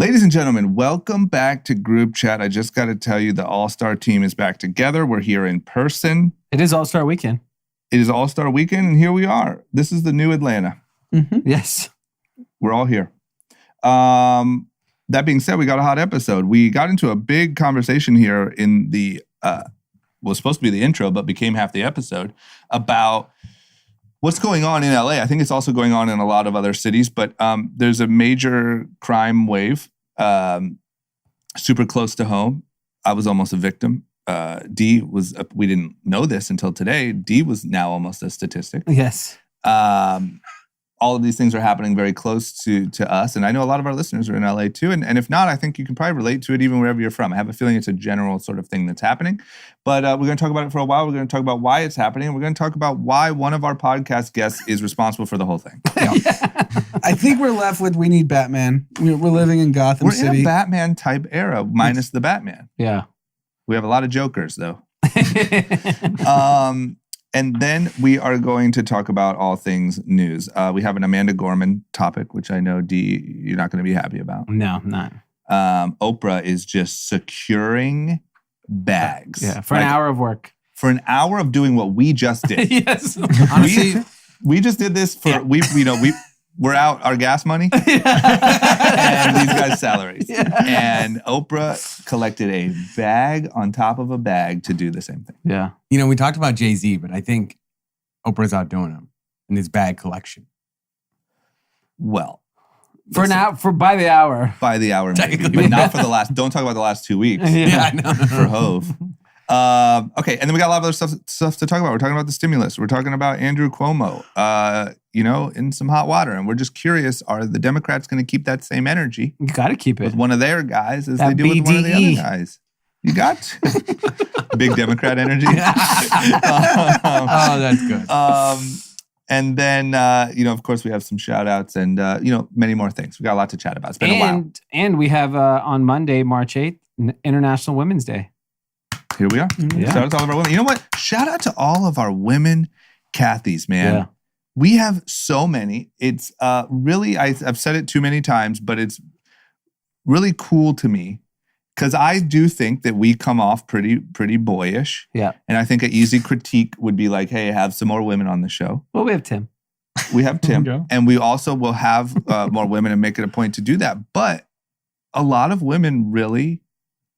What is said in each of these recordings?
Ladies and gentlemen, welcome back to Group Chat. I just got to tell you, the All-Star team is back together. We're here in person. It is All-Star Weekend. It is All-Star Weekend, and here we are. This is the new Atlanta. Mm-hmm. Yes. We're all here. That being said, we got a hot episode. We got into a big conversation here in the, was supposed to be the intro, but became half the episode, about what's going on in LA. I think it's also going on in a lot of other cities, but there's a major crime wave, super close to home. I was almost a victim. Dee was, we didn't know this until today. Dee was now almost a statistic. Yes. All of these things are happening very close to us. And I know a lot of our listeners are in LA too. And if not, I think you can probably relate to it even wherever you're from. I have a feeling it's a general sort of thing that's happening. But we're going to talk about it for a while. We're going to talk about why it's happening. And we're going to talk about why one of our podcast guests is responsible for the whole thing. Yeah. I think we're left with we need Batman. We're living in Gotham City. We're in a Batman type era, minus the Batman. Yeah. We have a lot of Jokers, though. And then we are going to talk about all things news. We have an Amanda Gorman topic, which I know, Dee, you're not going to be happy about. No, I'm not. Oprah is just securing bags. Yeah, for an hour of work. For an hour of doing what we just did. Yes. Honestly, we just did this for, we're out our gas money and these guys' salaries. Yeah. And Oprah collected a bag on top of a bag to do the same thing. Yeah. You know, we talked about Jay-Z, but I think Oprah's outdoing him in his bag collection. Well. For an hour, by the hour. By the hour, maybe. But not for the last, don't talk about the last 2 weeks. Yeah, I know. For Hove. Okay, and then we got a lot of other stuff to talk about. We're talking about the stimulus. We're talking about Andrew Cuomo, in some hot water. And we're just curious, are the Democrats going to keep that same energy? You got to keep it. With one of their guys as that they do BDE. with one of the other guys. You got to. Big Democrat energy. Oh, that's good. And then, of course, we have some shout outs and, many more things. We got a lot to chat about. It's been a while. And we have on Monday, March 8th, International Women's Day. Here we are. Yeah. Shout out to all of our women. You know what? Shout out to all of our women Kathys, man. Yeah. We have so many. It's really, I've said it too many times, but it's really cool to me because I do think that we come off pretty boyish. Yeah. And I think an easy critique would be like, hey, have some more women on the show. Well, we have Tim. We have Tim. And we also will have more women and make it a point to do that. But a lot of women really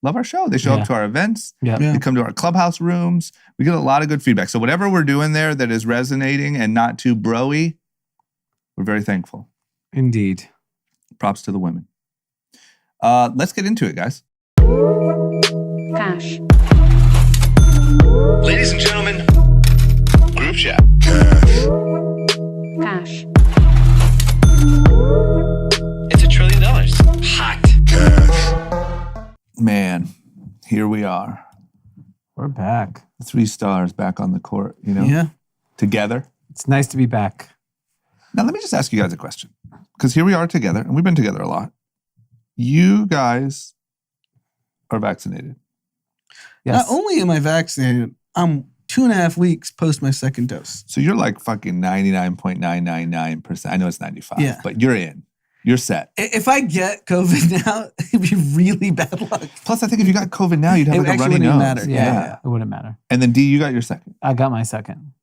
love our show. They show up to our events. Yeah. They come to our clubhouse rooms. We get a lot of good feedback. So whatever we're doing there that is resonating and not too bro-y, we're very thankful. Indeed. Props to the women. Let's get into it, guys. Cash. Ladies and gentlemen, Group Chat. Cash. It's $1 trillion. Hot. Man, here we are. We're back. 3 stars back on the court, Yeah. Together. It's nice to be back. Now, let me just ask you guys a question. Because here we are together, and we've been together a lot. You guys are vaccinated. Not Yes. only am I vaccinated, I'm 2.5 weeks post my second dose. So you're like fucking 99.999%. I know it's 95, but you're in. You're set. If I get COVID now, it'd be really bad luck. Plus, I think if you got COVID now, you'd have like a runny nose. Matter. Yeah, it wouldn't matter. And then D, you got your second. I got my second.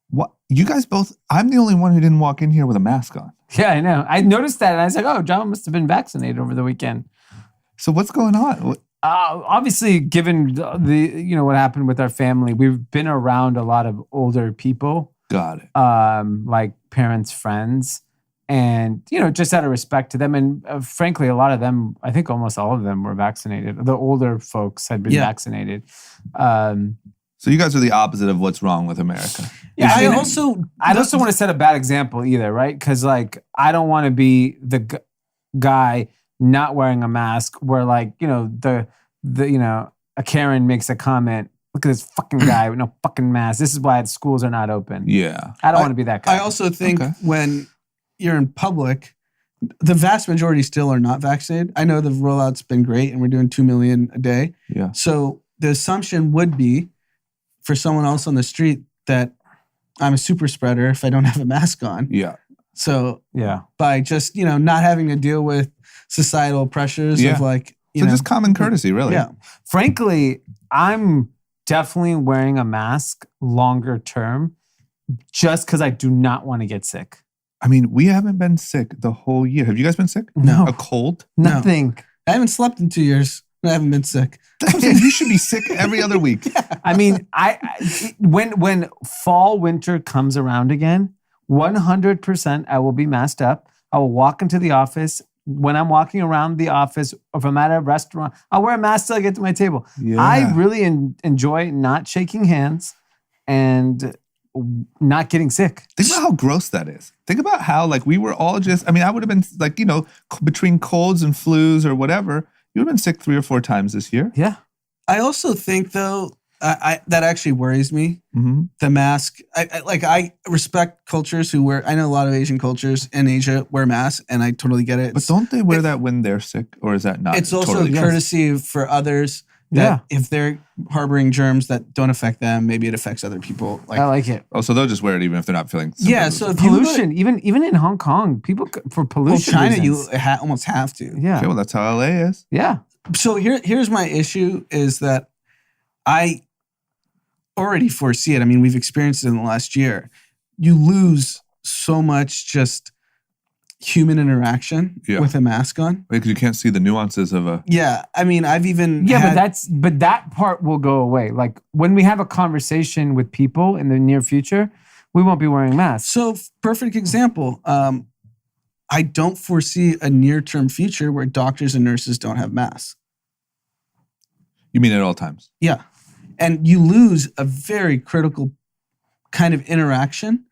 What? You guys both, I'm the only one who didn't walk in here with a mask on. Yeah, I know. I noticed that and I was like, oh, John must have been vaccinated over the weekend. So what's going on? Obviously, given the what happened with our family, we've been around a lot of older people. Got it. Like parents, friends. And, just out of respect to them. And frankly, a lot of them, I think almost all of them were vaccinated. The older folks had been vaccinated. So you guys are the opposite of what's wrong with America. Yeah, I also don't want to set a bad example either, right? Because I don't want to be the guy not wearing a mask where a Karen makes a comment. Look at this fucking guy with no fucking mask. This is why schools are not open. Yeah. I don't want to be that guy. I also think when you're in public, the vast majority still are not vaccinated. I know the rollout's been great and we're doing 2 million a day. Yeah. So the assumption would be for someone else on the street that I'm a super spreader if I don't have a mask on. Yeah. So yeah, by just, not having to deal with societal pressures Yeah. of like, you So know, just common courtesy, really. yeah. Frankly, I'm definitely wearing a mask longer term just because I do not want to get sick. I mean, we haven't been sick the whole year. Have you guys been sick? No. A cold? Nothing. I haven't slept in 2 years. I haven't been sick. You should be sick every other week. I mean, when fall, winter comes around again, 100% I will be masked up. I will walk into the office. When I'm walking around the office, or if I'm at a restaurant, I'll wear a mask till I get to my table. Yeah. I really enjoy not shaking hands and not getting sick. Think about how gross that is. Think about how, like, we were all just, I mean, I would have been, like, you know, between colds and flus or whatever, you would have been sick 3 or 4 times this year. Yeah. I also think though, that actually worries me. Mm-hmm. The mask. I respect cultures who wear. I know a lot of Asian cultures in Asia wear masks, and I totally get it. But don't they wear that when they're sick, or is that not? It's also totally a courtesy for others. That if they're harboring germs that don't affect them, maybe it affects other people. I like it. Oh, so they'll just wear it even if they're not feeling. Yeah. symptoms. So if you go to- Pollution, even in Hong Kong, people for well, pollution. China, reasons. you almost have to. Yeah. Okay, well, that's how LA is. Yeah. So here's my issue is that I already foresee it. I mean, we've experienced it in the last year. You lose so much just human interaction with a mask on. Because you can't see the nuances of a. Yeah. I mean, I've even but that part will go away. Like when we have a conversation with people in the near future, we won't be wearing masks. So perfect example. I don't foresee a near-term future where doctors and nurses don't have masks. You mean at all times? Yeah. And you lose a very critical kind of interaction.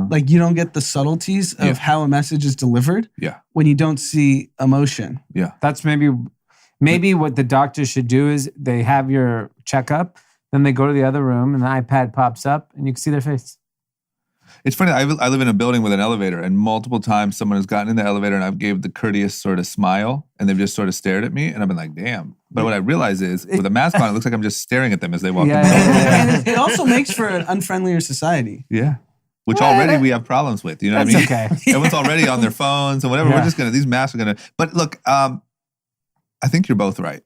Like you don't get the subtleties of how a message is delivered when you don't see emotion. Yeah. That's maybe what the doctor should do is they have your checkup, then they go to the other room and the iPad pops up and you can see their face. It's funny. I live in a building with an elevator, and multiple times someone has gotten in the elevator and I've gave the courteous sort of smile, and they've just sort of stared at me, and I've been like, "Damn!" But what I realize is, with a mask on, it looks like I'm just staring at them as they walk in. And it also makes for an unfriendlier society. Yeah. Which already we have problems with. You know what I mean? Okay. Everyone's already on their phones and whatever. Yeah. We're just these masks are gonna. But look, I think you're both right.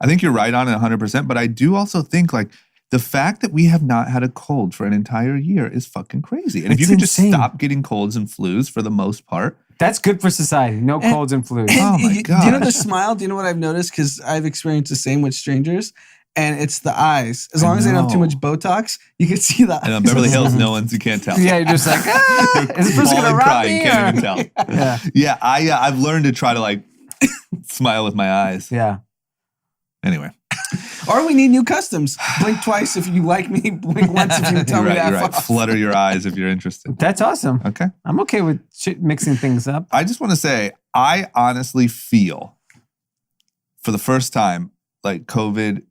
I think you're right on it 100%. But I do also think like the fact that we have not had a cold for an entire year is fucking crazy. And if you could just stop getting colds and flus for the most part. That's good for society. No colds and flus. Oh my God. Do you know the smile? Do you know what I've noticed? Because I've experienced the same with strangers. And it's the eyes. As long as they don't have too much Botox, you can see the eyes. And on Beverly Hills, you can't tell. Yeah, you're just like, is this person gonna rob me? Can't even tell. Yeah, I've learned to try to like smile with my eyes. Yeah. Anyway. Or we need new customs. Blink twice if you like me. Blink once if you tell me that. You're right. Flutter your eyes if you're interested. That's awesome. Okay. I'm okay with mixing things up. I just want to say, I honestly feel for the first time, like COVID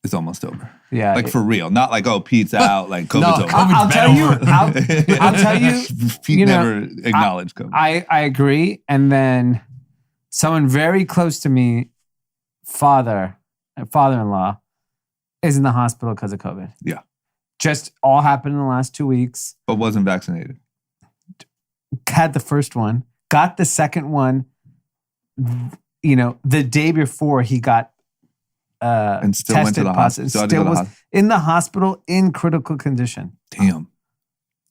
is almost over. Yeah. Like for real. Not like, oh, Pete's out, like COVID's over. I'll tell you, Pete never acknowledged COVID. I agree. And then someone very close to me, father-in-law, is in the hospital because of COVID. Yeah. Just all happened in the last 2 weeks. But wasn't vaccinated. Had the first one, got the second one, the day before he got and still tested went to the positive. hospital. Still was in the hospital in critical condition. Damn.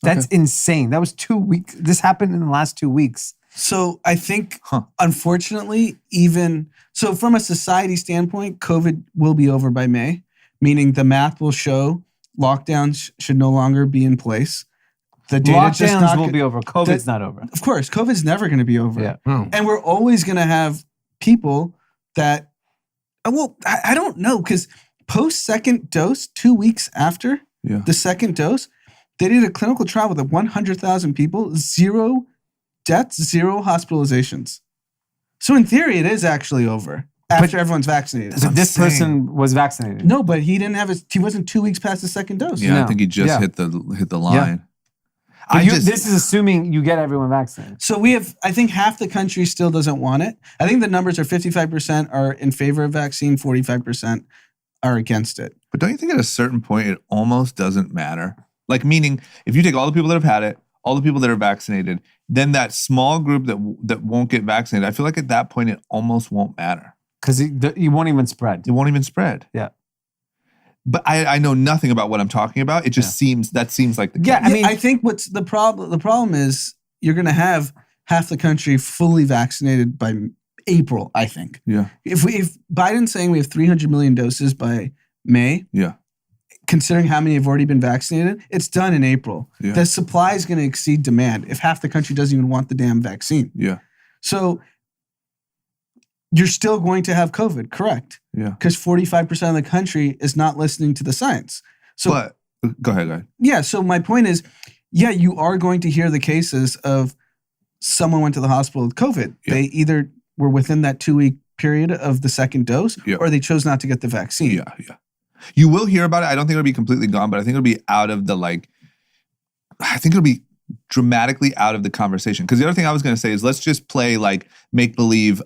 That's insane. That was 2 weeks. This happened in the last 2 weeks. So I think, unfortunately, so from a society standpoint, COVID will be over by May, meaning the math will show lockdowns should no longer be in place. The data Lockdowns will be over. COVID's not over. Of course, COVID's never going to be over. Yeah. And we're always going to have people that, I don't know, because post-second dose, 2 weeks after the second dose, they did a clinical trial with 100,000 people, 0 deaths, 0 hospitalizations. So in theory, it is actually over after everyone's vaccinated. So this person was vaccinated. No, but he didn't have he wasn't 2 weeks past the second dose. Yeah, No. I think he just hit the line. This is assuming you get everyone vaccinated. So I think half the country still doesn't want it. I think the numbers are 55% are in favor of vaccine, 45% are against it. But don't you think at a certain point it almost doesn't matter? Like meaning, if you take all the people that have had it, all the people that are vaccinated, then that small group that won't get vaccinated, I feel like at that point it almost won't matter. Because you won't even spread. It won't even spread. Yeah. But I know nothing about what I'm talking about. It just seems like the case. Yeah, I mean, I think what's the problem? The problem is you're going to have half the country fully vaccinated by April, I think. Yeah. If Biden's saying we have 300 million doses by May, Yeah. considering how many have already been vaccinated, it's done in April. Yeah. The supply is going to exceed demand if half the country doesn't even want the damn vaccine. Yeah. So you're still going to have COVID, correct? Yeah. Because 45% of the country is not listening to the science. So But go ahead. yeah, so my point is, yeah, you are going to hear the cases of someone went to the hospital with COVID. Yeah. They either were within that 2-week period of the second dose or they chose not to get the vaccine. Yeah, yeah. You will hear about it. I don't think it'll be completely gone, but I think it'll be out of the I think it'll be dramatically out of the conversation. Because the other thing I was going to say is let's just play make-believe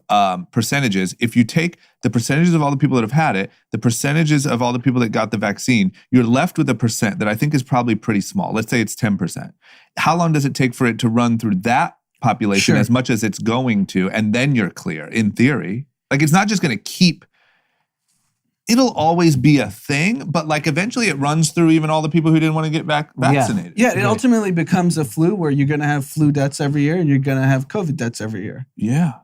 percentages. If you take the percentages of all the people that have had it, the percentages of all the people that got the vaccine, you're left with a percent that I think is probably pretty small. Let's say it's 10%. How long does it take for it to run through that population as much as it's going to, and then you're clear, in theory? It's not just going to keep... It'll always be a thing, but eventually it runs through even all the people who didn't want to get vaccinated. Yeah, it ultimately becomes a flu where you're going to have flu deaths every year and you're going to have COVID deaths every year. Yeah.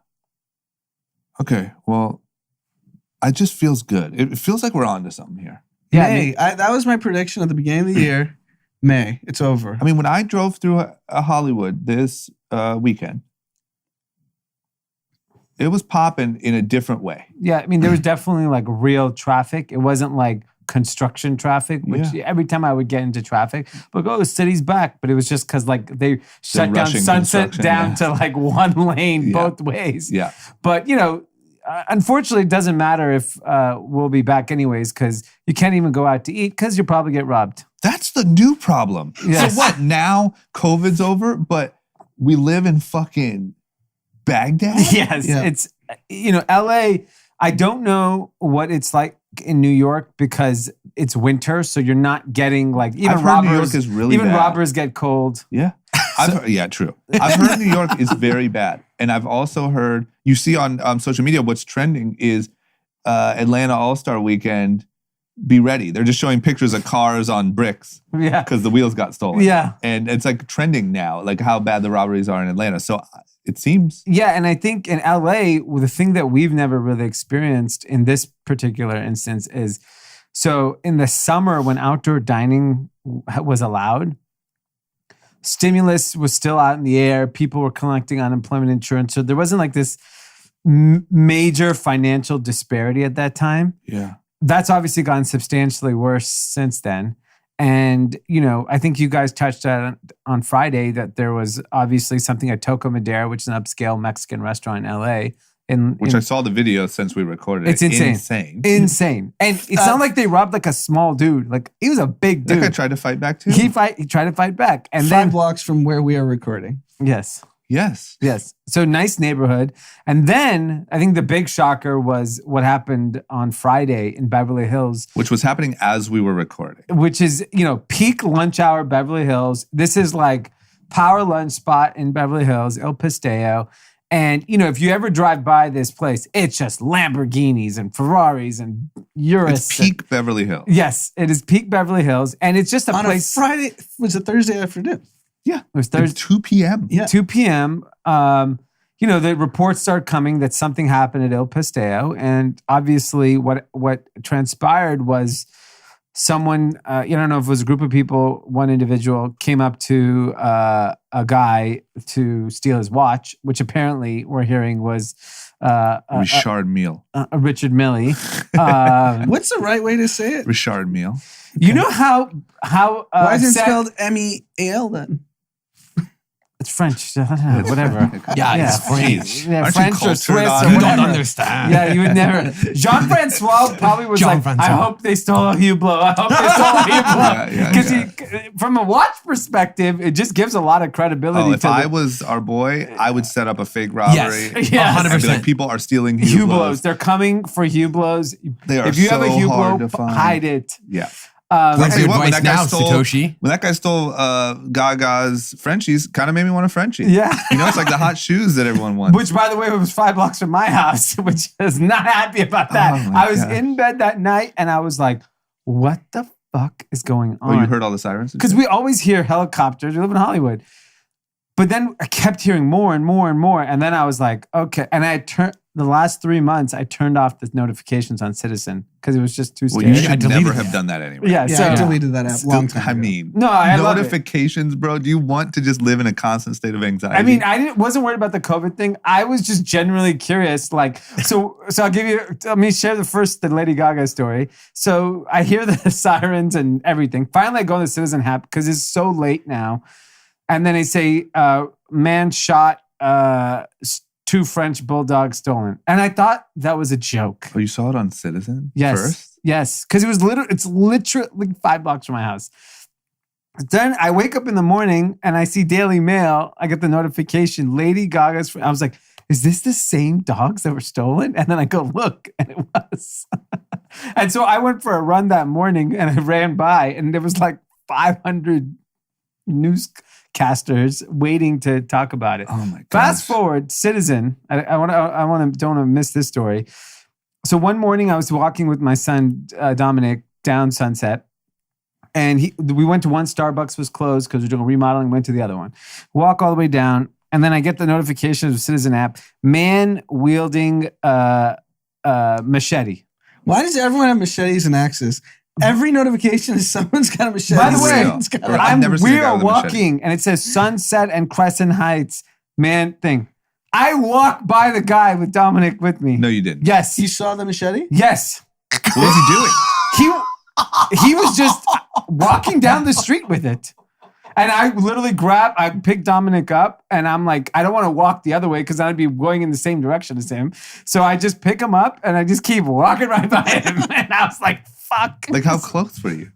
Okay, well, it just feels good. It feels like we're on to something here. Yeah, May, that was my prediction at the beginning of the year. May, it's over. I mean, when I drove through Hollywood this weekend, it was popping in a different way. Yeah, I mean, there was definitely real traffic. It wasn't construction traffic, which every time I would get into traffic, the city's back. But it was just because they shut down Sunset down to one lane both ways. Yeah. But, unfortunately, it doesn't matter if we'll be back anyways because you can't even go out to eat because you'll probably get robbed. That's the new problem. Yes. So what, now COVID's over, but we live in fucking... Baghdad? Yes. Yeah. It's, LA, I don't know what it's like in New York because it's winter. So you're not getting even I've heard New York is really bad. Robbers get cold. Yeah. True. I've heard New York is very bad. And I've also heard, you see on social media, what's trending is Atlanta All-Star Weekend. Be ready. They're just showing pictures of cars on bricks. Yeah. Because the wheels got stolen. Yeah. And it's trending now, how bad the robberies are in Atlanta. So it seems. Yeah. And I think in LA, the thing that we've never really experienced in this particular instance is, so in the summer when outdoor dining was allowed, stimulus was still out in the air. People were collecting unemployment insurance. So there wasn't this major financial disparity at that time. Yeah. That's obviously gotten substantially worse since then. And, I think you guys touched on Friday that there was obviously something at Toco Madera, which is an upscale Mexican restaurant in LA. I saw the video since we recorded it. It's insane. Insane. And it's not like they robbed a small dude. He was a big dude. That guy tried to fight back too? He tried to fight back. And 5 blocks from where we are recording. Yes. Yes. So nice neighborhood. And then I think the big shocker was what happened on Friday in Beverly Hills. Which was happening as we were recording. Which is, peak lunch hour Beverly Hills. This is power lunch spot in Beverly Hills, El Paseo. And, if you ever drive by this place, it's just Lamborghinis and Ferraris and Urus. It's peak Beverly Hills. Yes, it is peak Beverly Hills. And it's just a place. On a Friday, was it Thursday afternoon? Yeah. It was Thursday. 2 p.m. Yeah. 2 p.m. The reports started coming that something happened at El Paseo. And obviously what transpired was someone, I don't know if it was a group of people, one individual came up to a guy to steal his watch, which apparently we're hearing was Richard Mille. Richard Mille. What's the right way to say it? Richard Mille. Okay. You know how why is it spelled MEAL then? It's French. Whatever. It's French. Yeah, Aren't French you or Swiss cultured or on You whatever. don't understand. Yeah, you would never. Jean-Francois probably was Jean-Francois. I hope they stole a Hublot. I hope they stole a Hublot. Because from a watch perspective, it just gives a lot of credibility Oh, if to I was our boy, I would set up a fake robbery. Yes. I'd be like, people are stealing Hublots. Hublots. They're coming for Hublots. They are if you have a so hard to Hublot, find. hide it. Yeah. What's your When advice that guy now, stole, Satoshi? when that guy stole Gaga's Frenchies, kind of made me want a Frenchie. Yeah. You know, it's like the hot shoes that everyone wants. Which, by the way, was 5 blocks from my house, which is not happy about that. Oh my I was gosh. in bed that night and I was like, what the fuck is going on? Oh, you heard all the sirens? Because we always hear helicopters. We live in Hollywood. But then I kept hearing more and more and more. And then I was like, okay. And the last 3 months, I turned off the notifications on Citizen because it was just too Well, scary. you should deleted never it. have done that anyway. Yeah, Yeah, so I deleted that app long time I ago. mean, No, I love it. notifications, bro. Do you want to just live in a constant state of anxiety? I mean, wasn't worried about the COVID thing. I was just genuinely curious. Like, so I'll give you. Let me share the Lady Gaga story. So I hear the sirens and everything. Finally, I go on the Citizen app because it's so late now, and then they say, "Man shot 2 French bulldogs stolen," and I thought that was a joke. Oh, you saw it on Citizen Yes, first? yes, because it's literally 5 blocks from my house. Then I wake up in the morning and I see Daily Mail. I get the notification, Lady Gaga's. I was like, is this the same dogs that were stolen? And then I go look, and it was. And so I went for a run that morning and I ran by, and there was like 500 newscasters waiting to talk about it. Oh my god! Fast forward, Citizen. Don't want to miss this story. So one morning I was walking with my son Dominic down Sunset, and we went to one. Starbucks was closed because we're doing remodeling. Went to the other one. Walk all the way down, and then I get the notification of the Citizen app. Man wielding machete. Why does everyone have machetes and axes? Every notification is someone's got a machete. By the way, someone's got a- I've never seen a we guy are with a machete. walking, and it says Sunset and Crescent Heights. Man thing. I walked by the guy with Dominic with me. No, you didn't. Yes. You saw the machete? Yes. What was he doing? He was just walking down the street with it. And I literally I picked Dominic up, and I'm like, I don't want to walk the other way because I'd be going in the same direction as him. So I just pick him up and I just keep walking right by him. And I was like, fuck. Like, how close were you?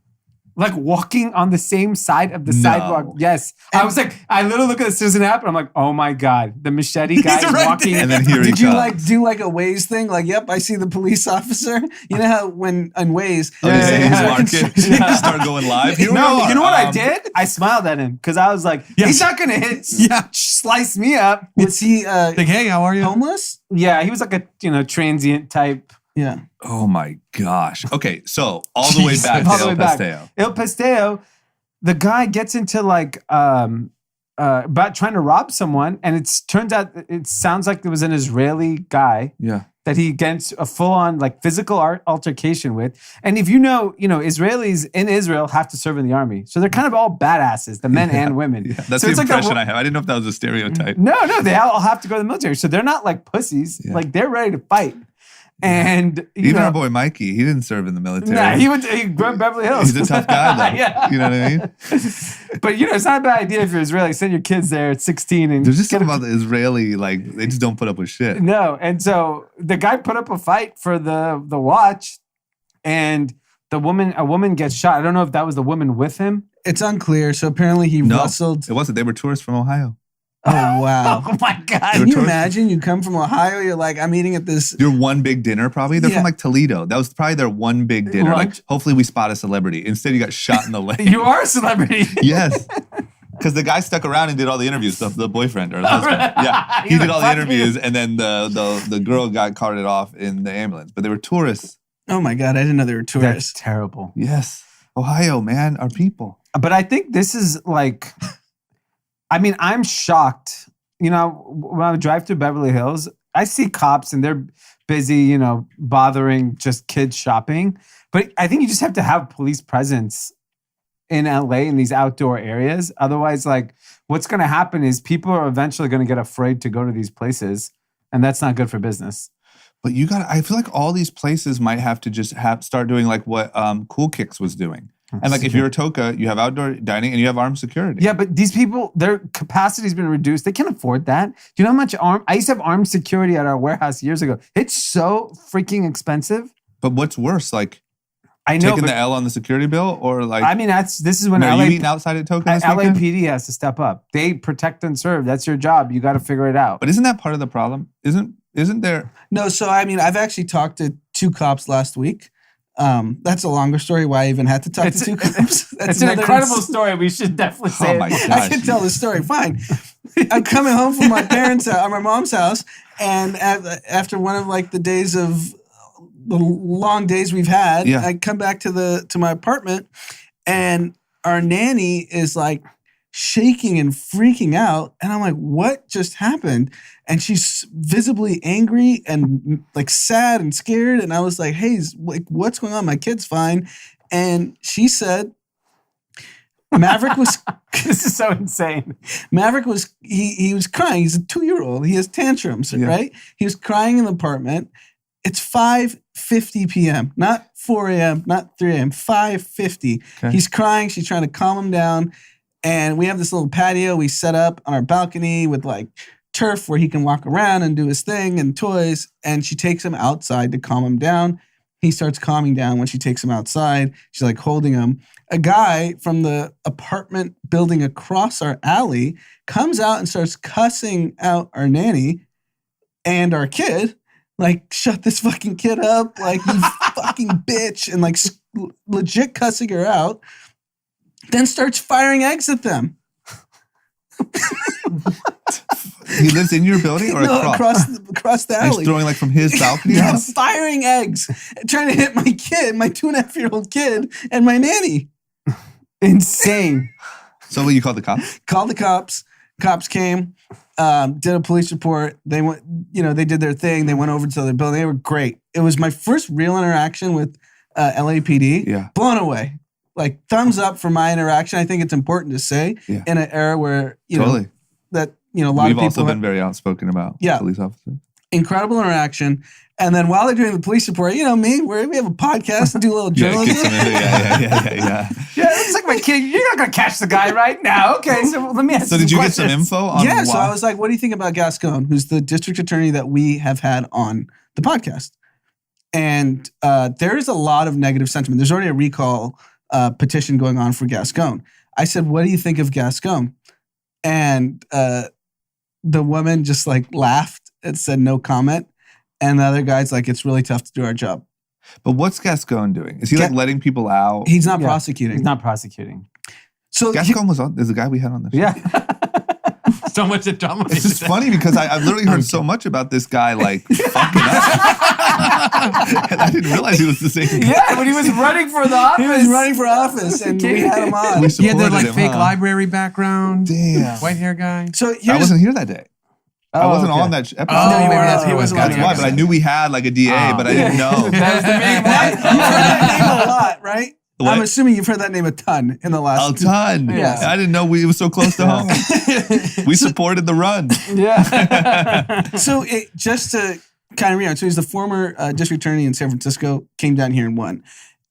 Like walking on the same side of the No. sidewalk. Yes. I was like, I literally look at the Citizen app and I'm like, oh my God, the machete guy is right walking. there. And then here he Did you comes. do like a Waze thing? Like, yep, I see the police officer. You know how when on Waze, Oh, Yeah, yeah, yeah, he's yeah. marking. Yeah. Start going live. Here we No, are. you know what I did? I smiled at him because I was like, he's not going to slice me up. was he Like, hey, how are you? homeless? Yeah, he was like a transient type. Yeah. Oh my gosh. Okay, so all the way back to All the El way back. Pastel. El Pastel, the guy gets into like about trying to rob someone, and it turns out it sounds like there was an Israeli guy Yeah. that he gets a full-on like physical altercation with. And if you know, Israelis in Israel have to serve in the army, so they're kind of all badasses, the men and women. Yeah, that's So the it's like impression I have. I didn't know if that was a stereotype. No, they all have to go to the military, so they're not like pussies. Yeah. Like they're ready to fight. And you Even know, our boy Mikey, he didn't serve in the military. nah, he grew up in Beverly Hills. He's a tough guy, though. Yeah. You know what I mean? But it's not a bad idea if you're Israeli. Send your kids there at 16 and There's just get something about the Israeli, like, they just don't put up with shit. No, and so the guy put up a fight for the watch, and a woman gets shot. I don't know if that was the woman with him. It's unclear. So apparently he No, rustled. it wasn't. They were tourists from Ohio. Oh, wow. Oh my God! Can you imagine? You come from Ohio. You're like, I'm eating at this. Your one big dinner, probably. They're Yeah. from like Toledo. That was probably their one big dinner. Like, Lunch. hopefully we spot a celebrity. Instead, you got shot in the leg. You are a celebrity. Yes. Because the guy stuck around and did all the interviews, the boyfriend or the husband. Yeah. He He's did like, all the "Fuck interviews, and then the girl got carted off in the ambulance. But they were tourists. Oh my God. I didn't know they were That's tourists. terrible. Yes. Ohio, man, our people. But I think this is like, I mean, I'm shocked. When I drive through Beverly Hills, I see cops and they're busy, bothering just kids shopping. But I think you just have to have police presence in LA in these outdoor areas. Otherwise, like, what's going to happen is people are eventually going to get afraid to go to these places, and that's not good for business. But I feel like all these places might have to just start doing like what Cool Kicks was doing. And like if you're a Toka, you have outdoor dining and you have armed security. Yeah, but these people, their capacity's been reduced. They can't afford that. Do you know how much I used to have armed security at our warehouse years ago. It's so freaking expensive. But what's worse, like I know, taking but the L on the security bill, or like? I mean, this is when No, you eating outside at Toka this weekend? LAPD has to step up. They protect and serve. That's your job. You got to figure it out. But isn't that part of the problem? Isn't there? No, so I mean, I've actually talked to 2 cops last week. That's a longer story why I even had to talk to two cops. It's an incredible story. We should definitely say my it. gosh. I can tell the story. Fine. I'm coming home from my parents' house, my mom's house, and after one of like the days of the long days we've had, I come back to my apartment, and our nanny is like shaking and freaking out, and I'm like, "What just happened?" And she's visibly angry and like sad and scared, and I was like, "Hey, like, what's going on? My kid's fine," and she said, Maverick was. This is so insane. Maverick was he was crying. He's a 2-year-old. He has tantrums, right? He was crying in the apartment. It's 5:50 p.m., not 4 a.m., not 3 a.m. 5:50. Okay. He's crying. She's trying to calm him down, and we have this little patio we set up on our balcony with like turf where he can walk around and do his thing and toys. And she takes him outside to calm him down. He starts calming down when she takes him outside. She's like holding him. A guy from the apartment building across our alley comes out and starts cussing out our nanny and our kid. Like, shut this fucking kid up. Like, you fucking bitch. And like legit cussing her out. Then starts firing eggs at them. He lives in your building or across the alley. He's throwing like from his balcony? Firing eggs. Trying to hit my kid, my 2.5-year-old kid, and my nanny. Insane. So what, you called the cops? Called the cops. Cops came, did a police report. They went, they did their thing. They went over to the building. They were great. It was my first real interaction with LAPD. Yeah. Blown away. Like, thumbs up for my interaction. I think it's important to say in an era where, totally. That, a lot of people. We've also been very outspoken about police officers. Incredible interaction. And then while they're doing the police report, we have a podcast and do a little journalism. Yeah. Yeah, it's like my kid. You're not going to catch the guy right now. Okay, so let me ask So did you get some info on why? So I was like, what do you think about Gascon, who's the district attorney that we have had on the podcast? And there is a lot of negative sentiment. There's already a recall petition going on for Gascon. I said, what do you think of Gascon? And the woman just like laughed and said no comment. And the other guy's like, it's really tough to do our job. But what's Gascon doing? Is he like letting people out? He's not prosecuting. He's not prosecuting. So Gascon is the guy we had on the show. Yeah. So much drama. It's just funny because I've literally heard so much about this guy like fucking up. And I didn't realize he was the same guy. Yeah, when he was running for the office. He was running for office and we had him on. He had that fake library background. Damn. White hair guy. So I wasn't here that day. I wasn't on that episode. No, you weren't. He wasn't on That's why, but I knew we had like a DA, but I didn't know. That was the main one. You've heard that name a lot, right? What? I'm assuming you've heard that name a ton in the last. A ton. Yes. I didn't know it was so close to home. We supported the run. Yeah. So just to kind of react, so he's the former district attorney in San Francisco, came down here and won.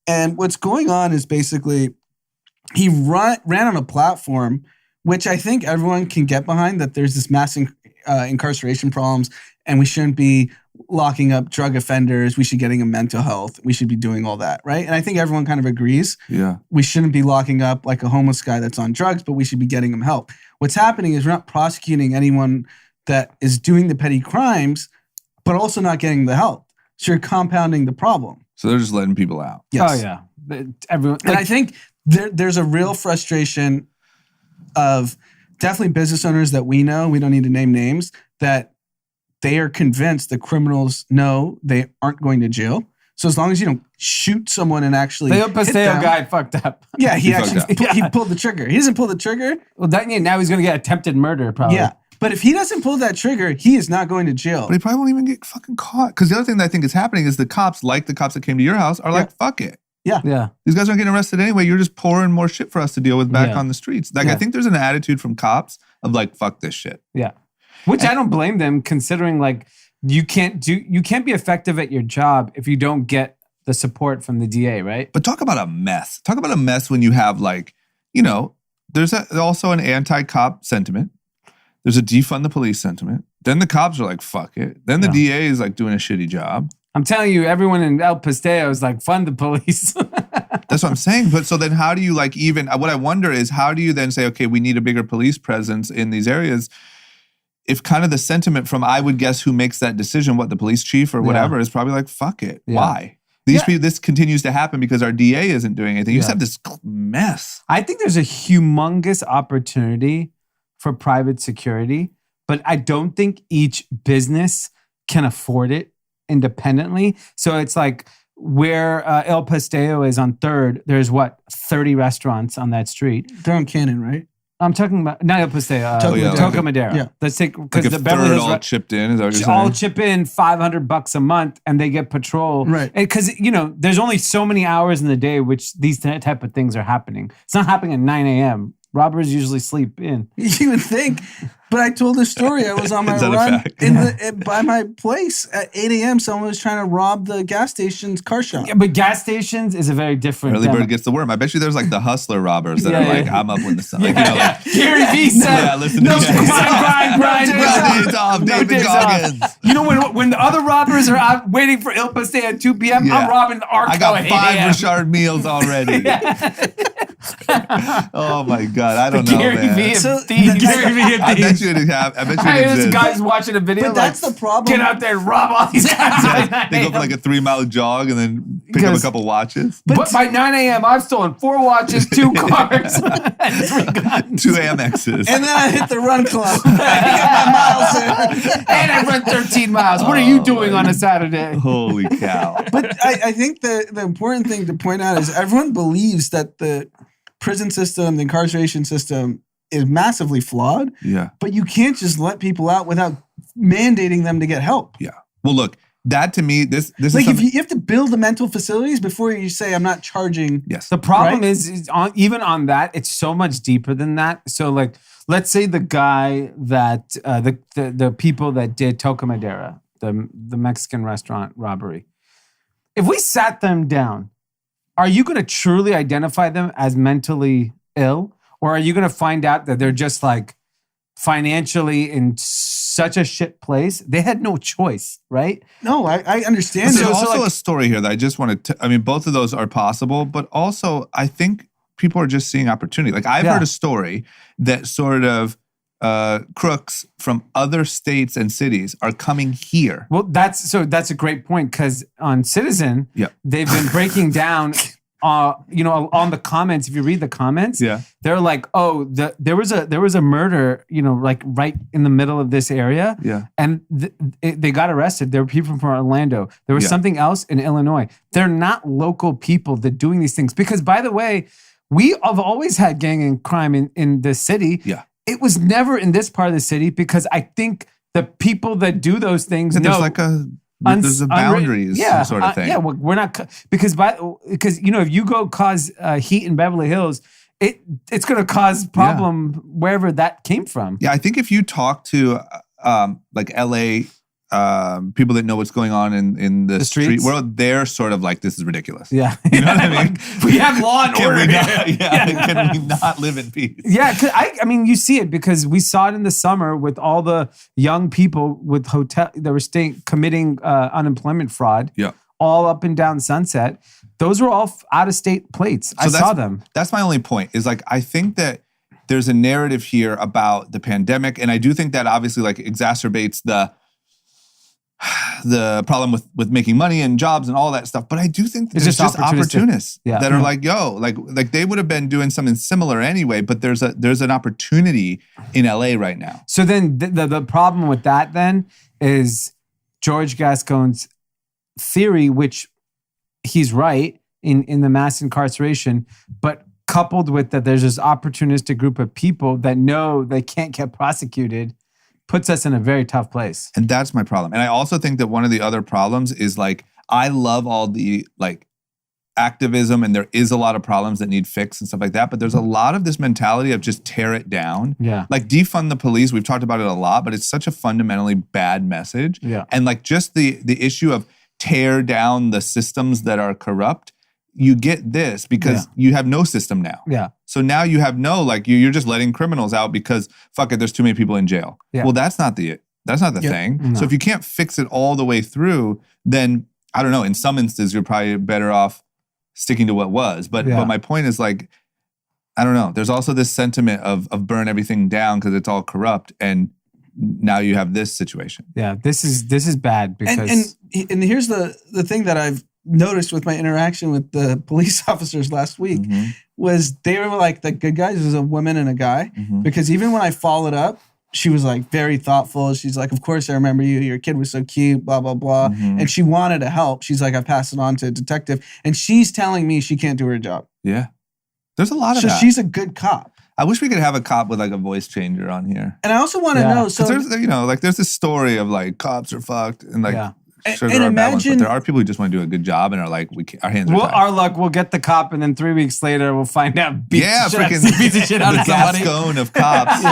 And what's going on is basically he ran on a platform which I think everyone can get behind, that there's this mass incarceration problems and we shouldn't be locking up drug offenders. We should be getting them mental health. We should be doing all that, right? And I think everyone kind of agrees. Yeah. We shouldn't be locking up like a homeless guy that's on drugs, but we should be getting them help. What's happening is we're not prosecuting anyone that is doing the petty crimes, but also not getting the help. So you're compounding the problem. So they're just letting people out. Yes. Oh, yeah. Everyone, and I think there's a real frustration of definitely business owners that we know, we don't need to name names, that they are convinced that criminals know they aren't going to jail. So as long as you don't shoot someone and actually the Paseo guy fucked up. Yeah, he pulled the trigger. He doesn't pull the trigger. Well, now he's going to get attempted murder probably. Yeah. But if he doesn't pull that trigger, he is not going to jail. But he probably won't even get fucking caught. Because the other thing that I think is happening is the cops, like the cops that came to your house, are like, fuck it. Yeah. These guys aren't getting arrested anyway. You're just pouring more shit for us to deal with back on the streets. Like, I think there's an attitude from cops of like, fuck this shit. Yeah. Which I don't blame them, considering like you can't be effective at your job if you don't get the support from the DA, right? But talk about a mess. Talk about a mess when you have like, there's also an anti-cop sentiment. There's a defund the police sentiment. Then the cops are like, fuck it. Then the DA is like doing a shitty job. I'm telling you, everyone in El Paseo is like, fund the police. That's what I'm saying. But so then how do you like even, what I wonder is how do you then say, okay, we need a bigger police presence in these areas if kind of the sentiment from, I would guess, who makes that decision, what, the police chief or whatever, is probably like, fuck it. Yeah. Why? These people, this continues to happen because our DA isn't doing anything. You just have this mess. I think there's a humongous opportunity for private security, but I don't think each business can afford it independently. So it's like where El Pastel is on 3rd, there's 30 restaurants on that street. They're on Cannon, right? I'm talking about not El Pastel, Toca Madera. Yeah. Let's take because Like the Beverly Hills all chipped in. Is that what you're all saying? chip in $500 a month, and they get patrol. Right. Because there's only so many hours in the day which these type of things are happening. It's not happening at 9 a.m. Robbers usually sleep in. You would think, but I told the story. I was on my Is that a run fact? by my place at 8 a.m. Someone was trying to rob the gas station's car shop. Yeah, but gas stations is a very different. Early bird gets the worm. I bet you there's like the hustler robbers that Yeah, are like, yeah. I'm up when the sun. Gary Vee said, listen "No, to these guys. grind Days off, No David days off." Goggins. When the other robbers are out waiting for Il Pastel at 2 p.m., Yeah. I'm robbing the Arco I got at 8 5 a.m. Richard meals already. Oh my God. I don't know, Gary man. Vee So- and thieves. Gary Vee and I bet thieves. you it have. I bet you Hey, it this exists. guy's watching a video. But that's the problem. Get out there and rob all these guys. They go for like a 3-mile jog and then pick up a Because- couple watches. But by 9 a.m., I've stolen 4 watches, 2 cars, and 3 guns. 2 Amexes. And then I hit the run club. I got my miles in. And I run 13 miles. What are you doing on a Saturday? Holy cow. But I think the important thing to point out is everyone believes that the prison system, the incarceration system is massively flawed, Yeah. but you can't just let people out without mandating them to get help. Yeah. Well, look, that to me, this is Like if something- you have to build the mental facilities before you say, I'm not charging. Yes. The problem Right? is even on that, it's so much deeper than that. So, like, let's say the guy that the people that did Toca Madera, the Mexican restaurant robbery, if we sat them down, are you going to truly identify them as mentally ill, or are you going to find out that they're just like financially in such a shit place? They had no choice, right? No, I understand. There's it. also a story here that I just wanted to, I mean, both of those are possible, but also I think people are just seeing opportunity. Like I've heard a story that sort of crooks from other states and cities are coming here. Well, that's a great point because on Citizen, they've been breaking down, on the comments. If you read the comments, they're like, oh, there was a murder, like right in the middle of this area, and they got arrested. There were people from Orlando. There was something else in Illinois. They're not local people that doing these things because, by the way, we have always had gang and crime in this city. Yeah. It was never in this part of the city because I think the people that do those things know. There's a boundaries sort of thing. We're not because if you go cause heat in Beverly Hills, it's going to cause problem wherever that came from. Yeah, I think if you talk to like LA people that know what's going on in the street streets? world, they're sort of like, this is ridiculous. Yeah, you know what I mean. We have law and order. Can we not live in peace? Yeah, I mean, you see it because we saw it in the summer with all the young people with hotel that were committing unemployment fraud. Yeah, all up and down Sunset. Those were all out of state plates. I saw them. That's my only point. Is like I think that there's a narrative here about the pandemic, and I do think that obviously like exacerbates the problem with making money and jobs and all that stuff. But I do think that there's just opportunists that are like, like they would have been doing something similar anyway, but there's an opportunity in LA right now. So then the problem with that then is George Gascon's theory, which he's right in the mass incarceration, but coupled with that there's this opportunistic group of people that know they can't get prosecuted, puts us in a very tough place. And that's my problem. And I also think that one of the other problems is like, I love all the like activism and there is a lot of problems that need fixed and stuff like that. But there's a lot of this mentality of just tear it down. Yeah. Like defund the police. We've talked about it a lot, but it's such a fundamentally bad message. Yeah. And like just the issue of tear down the systems that are corrupt, you get this because you have no system now. Yeah. So now you have you're just letting criminals out because fuck it, there's too many people in jail. Yeah. Well, that's not the thing. No. So if you can't fix it all the way through, then I don't know, in some instances you're probably better off sticking to what was. But my point is like, I don't know. There's also this sentiment of burn everything down because it's all corrupt, and now you have this situation. Yeah, this is bad because and here's the thing that I've noticed with my interaction with the police officers last week was they were like the good guys. There's a woman and a guy because even when I followed up, she was like very thoughtful. She's like, of course I remember you. Your kid was so cute, blah, blah, blah. And she wanted to help. She's like, I passed it on to a detective. And she's telling me she can't do her job. Yeah. There's a lot of So that. she's a good cop. I wish we could have a cop with like a voice changer on here. And I also want to know. So there's, like there's this story of like cops are fucked and like sure and there are bad ones, but imagine- there are people who just want to do a good job and are like, our hands are tied. Our luck, we'll get the cop, and then 3 weeks later, we'll find out. Freaking beats the shit out the of somebody. Gascon of cops.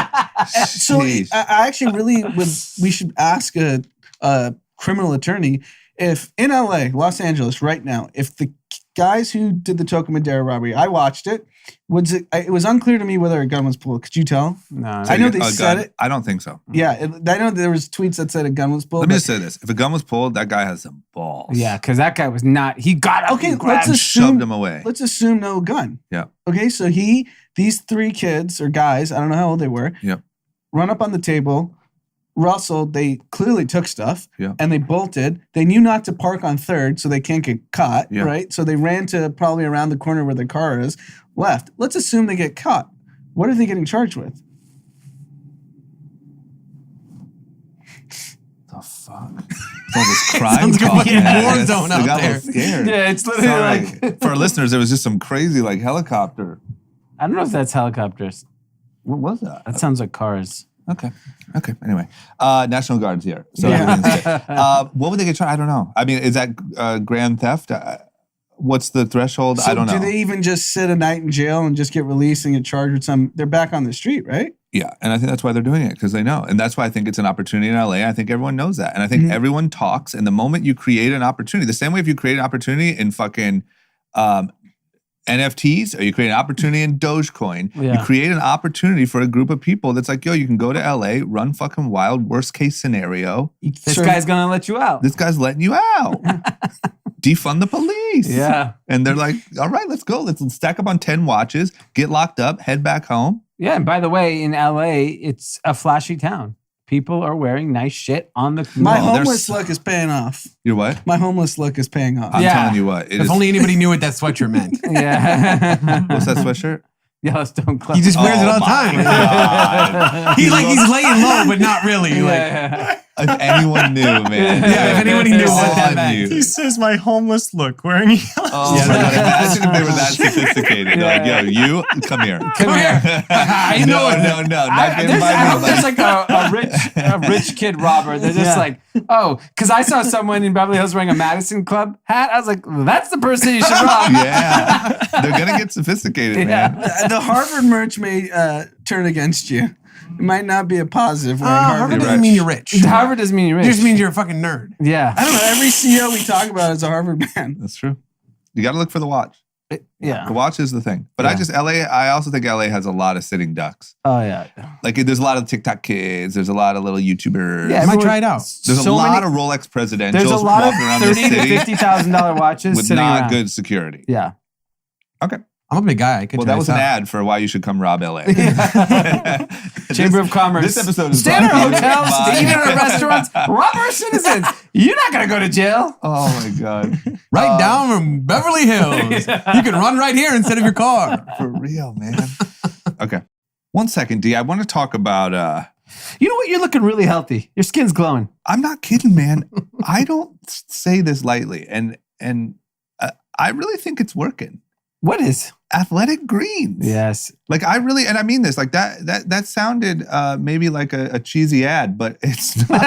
So Sheesh. I actually really we should ask a criminal attorney if in LA, Los Angeles right now, if the guys who did the Toca Madera robbery, I watched it, it was unclear to me whether a gun was pulled. Could you tell? No. I know they said it. I don't think so. Yeah, I know there was tweets that said a gun was pulled. Let me just say this. If a gun was pulled, that guy has some balls. Yeah, because that guy was not. He got up Okay, and grabbed. let's assume shoved him away. Let's assume no gun. Yeah. Okay, so these 3 kids or guys, I don't know how old they were, run up on the table. Russell, they clearly took stuff and they bolted. They knew not to park on 3rd so they can't get caught, right? So they ran to probably around the corner where the car is, left. Let's assume they get caught. What are they getting charged with? The fuck? It's all this crime Sounds like a talk, fucking man. war It's- zone the out guy there. was scared. Yeah, it's literally Sorry. For our listeners, there was just some crazy like helicopter. I don't know if that's helicopters. What was that? That sounds like cars. Okay. Anyway, National Guard's here. So everything's good. What would they get charged? I don't know. I mean, is that grand theft? What's the threshold? So I don't know. do they even just sit a night in jail and just get released and get charged with some? They're back on the street, right? Yeah, and I think that's why they're doing it, because they know. And that's why I think it's an opportunity in LA. I think everyone knows that. And I think everyone talks, and the moment you create an opportunity, the same way if you create an opportunity in fucking NFTs or you create an opportunity in Dogecoin, you create an opportunity for a group of people that's like, yo, you can go to LA, run fucking wild, worst case scenario. This guy's going to let you out. This guy's letting you out. Defund the police. Yeah. And they're like, all right, let's go. Let's stack up on 10 watches, get locked up, head back home. Yeah, and by the way, in LA, it's a flashy town. People are wearing nice shit on the My No, homeless look is paying off. You're what? My homeless look is paying off. I'm Yeah. telling you what. If only anybody knew what that sweatshirt meant. Yeah. What's that sweatshirt? Yellowstone Club. He just wears it all the my time. God. He's laying low, but not really. If anyone knew, man. Yeah, if anybody knew what that On meant. you. He says my homeless look wearing yellow. Oh, my God. Imagine if they were that sophisticated. They're like, yo, you, come here. Come here. I know it. No, not I getting by hope me. there's like a rich kid robber. They're just like, oh, because I saw someone in Beverly Hills wearing a Madison Club hat. I was like, that's the person you should rob. Yeah. They're going to get sophisticated, man. The Harvard merch may turn against you. It might not be a positive wearing Harvard Harvard. doesn't mean you're rich. Harvard doesn't mean you're rich. It just means you're a fucking nerd. Yeah. I don't know. Every CEO we talk about is a Harvard man. That's true. You got to look for the watch. Yeah. The watch is the thing. But I also think LA has a lot of sitting ducks. Oh, yeah. Like there's a lot of TikTok kids. There's a lot of little YouTubers. Yeah, I might try it out. There's a lot of Rolex presidentials There's a lot of walking around the $30,000 to city $50,000 watches with sitting not around. good security. Yeah. Okay. I'm a big guy. I could Well, try that was this an out. ad for why you should come rob LA. Chamber of Commerce. This episode is Stay in our brought to you hotels, by- eat in our restaurants, rob our citizens. You're not going to go to jail. Oh my God. Right down from Beverly Hills. You can run right here instead of your car. For real, man. Okay. 1 second, D. I want to talk about You know what? You're looking really healthy. Your skin's glowing. I'm not kidding, man. I don't say this lightly. And I really think it's working. What is? Athletic greens. Yes. Like I really, and I mean this, like that sounded maybe like a cheesy ad, but it's not.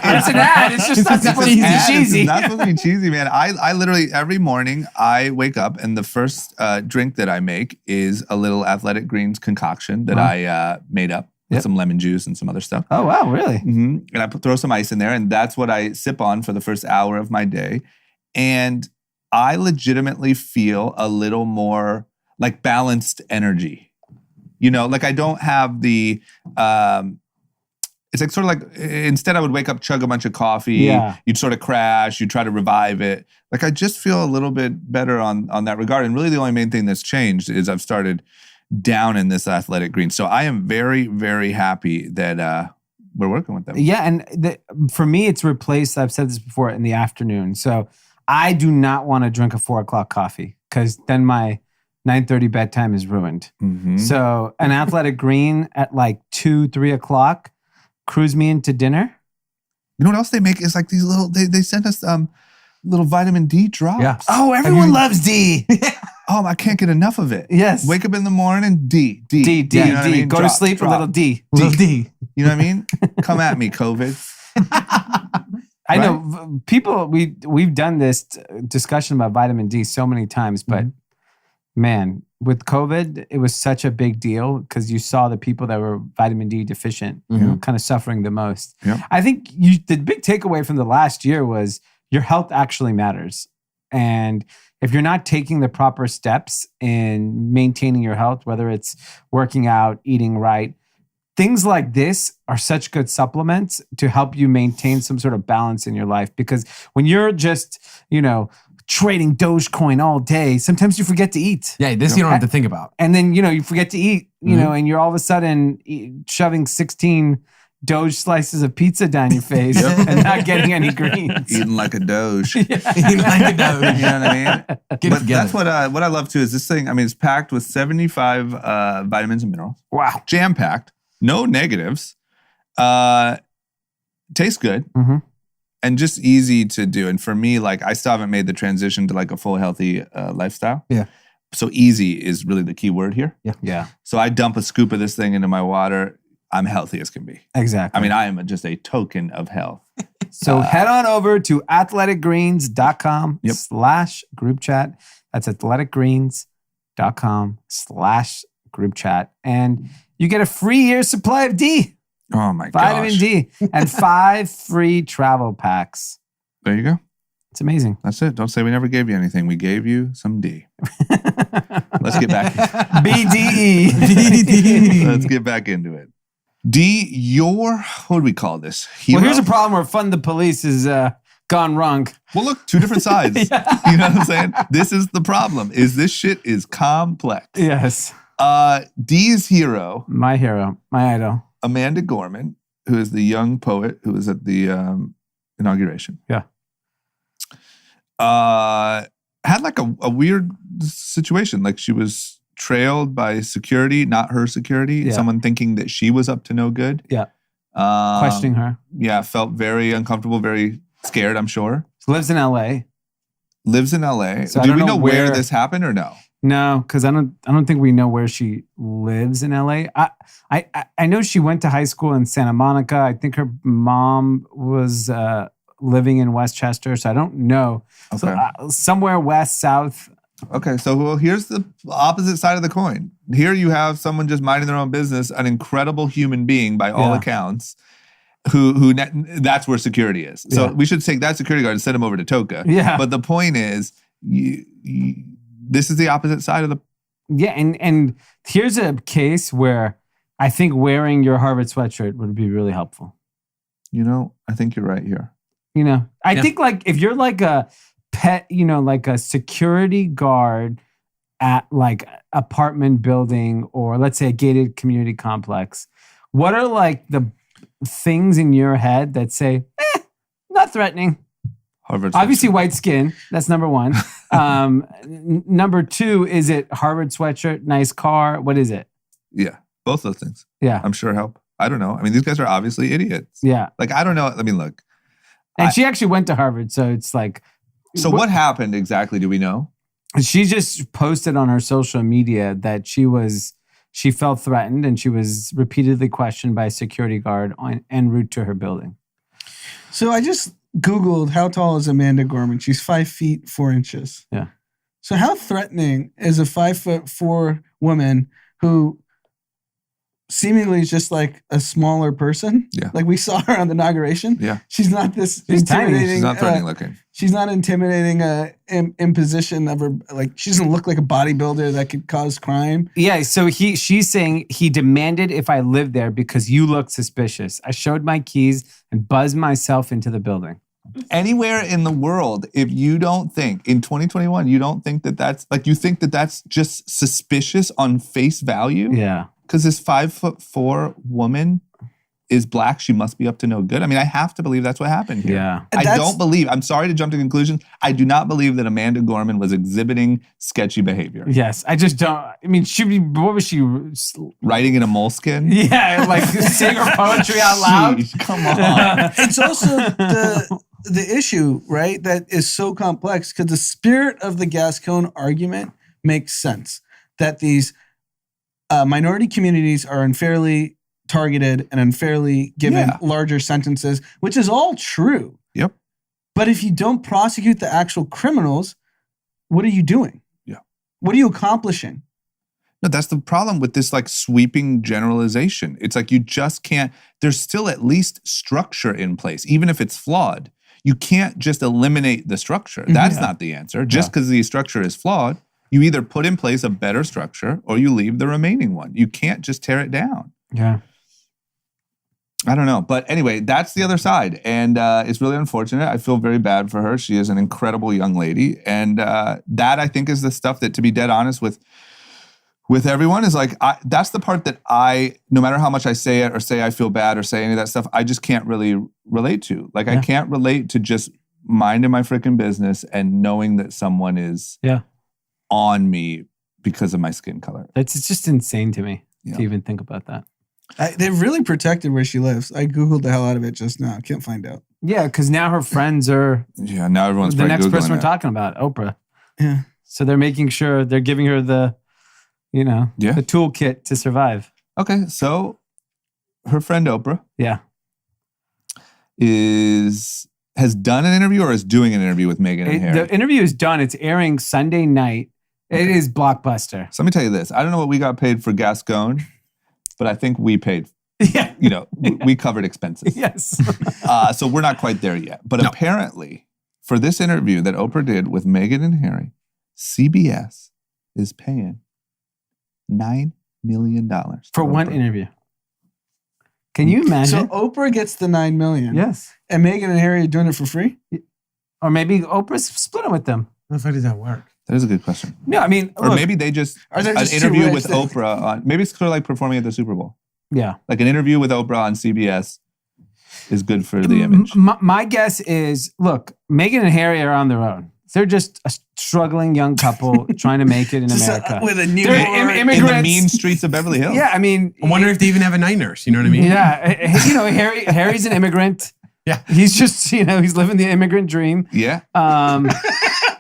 It's an ad. It's just not supposed to be Ad. cheesy. It's not supposed to be cheesy, man. I literally, every morning I wake up and the first drink that I make is a little Athletic Greens concoction that I made up with some lemon juice and some other stuff. Oh, wow. Really? Mm-hmm. And I throw some ice in there, and that's what I sip on for the first hour of my day. And I legitimately feel a little more like balanced energy. You know, like I don't have the, it's like sort of like, instead I would wake up, chug a bunch of coffee. Yeah. You'd sort of crash, you'd try to revive it. Like I just feel a little bit better on that regard. And really the only main thing that's changed is I've started down in this Athletic Green. So I am very, very happy that we're working with them. Yeah. And for me, it's replaced, I've said this before, in the afternoon. So I do not want to drink a 4 o'clock coffee because then my 9:30 bedtime is ruined. Mm-hmm. So an athletic green at like 2, 3 o'clock, cruise me into dinner. You know what else they make is like these little. They sent us little vitamin D drops. Yeah. Oh, everyone loves D. Oh, I can't get enough of it. Yes. Wake up in the morning, D. D. You know what I mean? Go Drop, to sleep, drop. a little D. Little D. You know what I mean? Come at me, COVID. I know people. We've done this discussion about vitamin D so many times, but man, with COVID, it was such a big deal because you saw the people that were vitamin D deficient kind of suffering the most. Yeah. I think the big takeaway from the last year was your health actually matters, and if you're not taking the proper steps in maintaining your health, whether it's working out, eating right, things like this are such good supplements to help you maintain some sort of balance in your life. Because when you're just, trading Dogecoin all day, sometimes you forget to eat. Yeah, this you don't have to think about. And then, you forget to eat, and you're all of a sudden shoving 16 Doge slices of pizza down your face and not getting any greens. Eating like a Doge. Eating like a Doge. You know what I mean? Get it But together. that's what I love too is this thing. I mean, it's packed with 75 vitamins and minerals. Wow. Jam packed. No negatives. Tastes good. Mm-hmm. And just easy to do. And for me, like I still haven't made the transition to like a full healthy lifestyle. Yeah. So easy is really the key word here. Yeah, So I dump a scoop of this thing into my water. I'm healthy as can be. exactly. I mean, I am just a token of health. So head on over to athleticgreens.com Yep. /group chat. That's athleticgreens.com/group chat. And you get a free year supply of D, Oh my vitamin gosh. D, and 5 free travel packs. There you go. It's amazing. That's it. Don't say we never gave you anything. We gave you some D. Let's get back. BDE. Let's get back into it. D, what do we call this? Hero? Well, here's a problem where Fund the Police is gone wrong. Well, look, two different sides. You know what I'm saying? This is the problem. Is this shit is complex. Yes. D's hero, My hero, my idol. Amanda Gorman, who is the young poet who was at the inauguration. Yeah. Had like a weird situation. Like she was trailed by security, not her security. Yeah. Someone thinking that she was up to no good. Yeah. Questioning her. Yeah, felt very uncomfortable, very scared, I'm sure. Lives in LA. Lives in LA. So I Do don't we know know where where- this happened or no? No, because I don't think we know where she lives in LA. I know she went to high school in Santa Monica. I think her mom was living in Westchester, so I don't know. Okay. So, somewhere west, south. Okay, so well, here's the opposite side of the coin. Here you have someone just minding their own business, an incredible human being by all Yeah. accounts, who that's where security is. So Yeah. we should take that security guard and send him over to Toka. Yeah. But the point is, this is the opposite side of the. Yeah, and here's a case where I think wearing your Harvard sweatshirt would be really helpful. I think you're right here. I think like if you're like a pet, like a security guard at like apartment building or let's say a gated community complex, what are like the things in your head that say, not threatening? Harvard. Obviously white skin. That's number one. Number two, is it Harvard sweatshirt, nice car? What is it? Yeah, both those things. Yeah. I'm sure help. I don't know. I mean, these guys are obviously idiots. Yeah. Like, I don't know. I mean, look. And she actually went to Harvard. So it's like. So what happened exactly? Do we know? She just posted on her social media that she felt threatened and she was repeatedly questioned by a security guard en route to her building. So I just Googled how tall is Amanda Gorman. She's 5 feet 4 inches. Yeah. So how threatening is a 5'4" woman who seemingly is just like a smaller person? Yeah. Like we saw her on the inauguration. Yeah. She's not this She's tiny. intimidating. She's not threatening looking. She's not intimidating imposition of her. Like she doesn't look like a bodybuilder that could cause crime. Yeah, so she's saying he demanded if I lived there because you look suspicious. I showed my keys and buzzed myself into the building. Anywhere in the world, if you don't think in 2021, you don't think that that's like you think that that's just suspicious on face value. Yeah. Because this 5'4" woman is black, she must be up to no good. I mean, I have to believe that's what happened here. Yeah. I don't believe, I'm sorry to jump to conclusions, I do not believe that Amanda Gorman was exhibiting sketchy behavior. Yes, I just don't. I mean, what was she? Writing in a moleskin? Yeah, like sing her poetry out loud. Jeez, come on. It's also the issue, right? That is so complex because the spirit of the Gascon argument makes sense that these minority communities are unfairly targeted and unfairly given larger sentences, which is all true. Yep. But if you don't prosecute the actual criminals, what are you doing? Yeah. What are you accomplishing? No, that's the problem with this like sweeping generalization. It's like you just can't, there's still at least structure in place, even if it's flawed. You can't just eliminate the structure. That's not the answer. Just because the structure is flawed, you either put in place a better structure or you leave the remaining one. You can't just tear it down. Yeah. I don't know. But anyway, that's the other side. And it's really unfortunate. I feel very bad for her. She is an incredible young lady. And that, I think, is the stuff that, to be dead honest with everyone, is like, that's the part that no matter how much I say it or say I feel bad or say any of that stuff, I just can't really relate to. Like, I can't relate to just minding my freaking business and knowing that someone is on me because of my skin color. It's just insane to me to even think about that. They've really protected where she lives. I Googled the hell out of it just now. Can't find out. Yeah, because now her friends are now everyone's the next Googling person we're it. talking about, Oprah. Yeah. So they're making sure they're giving her the toolkit to survive. Okay, so her friend Oprah has done an interview or is doing an interview with Meghan and Harry. The interview is done. It's airing Sunday night. It is blockbuster. So let me tell you this. I don't know what we got paid for Gascon, but I think we paid, we covered expenses. Yes. So we're not quite there yet. But apparently, for this interview that Oprah did with Meghan and Harry, CBS is paying $9 million. For one Oprah. interview. Can you imagine? So Oprah gets the $9 million. Yes. And Meghan and Harry are doing it for free? Or maybe Oprah's splitting with them. How the fuck does that work? That is a good question. No, I mean, Or maybe they just, Are they an just too interview rich with that- Oprah on, maybe it's sort of like performing at the Super Bowl. Yeah. Like an interview with Oprah on CBS is good for the image. My guess is, look, Meghan and Harry are on their own. They're just a struggling young couple trying to make it in Just, America. with a new They're board. In the immigrants. mean streets of Beverly Hills. Yeah, I mean, I wonder if they even have a night nurse. You know what I mean? Yeah, Harry's an immigrant. Yeah. He's just, he's living the immigrant dream. Yeah. Um,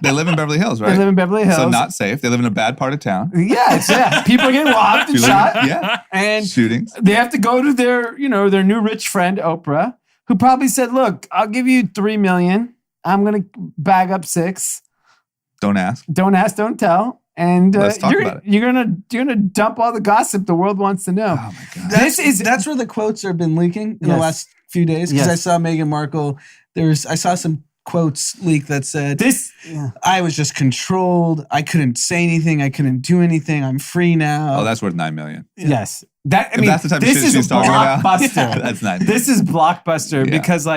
They live in Beverly Hills, right? They live in Beverly Hills. So not safe. They live in a bad part of town. Yeah. People are getting robbed and shot. Yeah. And Shootings. they have to go to their new rich friend, Oprah, who probably said, look, I'll give you $3 million. I'm going to bag up 6. Don't ask. Don't ask, don't tell. And Let's talk about it. you're gonna dump all the gossip the world wants to know. Oh my God. That's where the quotes have been leaking in the last few days. Because I saw Meghan Markle. I saw some quotes leak that said, I was just controlled. I couldn't say anything. I couldn't do anything. I'm free now. Oh, that's worth $9 million. Yes. If that's the type of shit she's talking about, blockbuster. that's $9 million. This is blockbuster because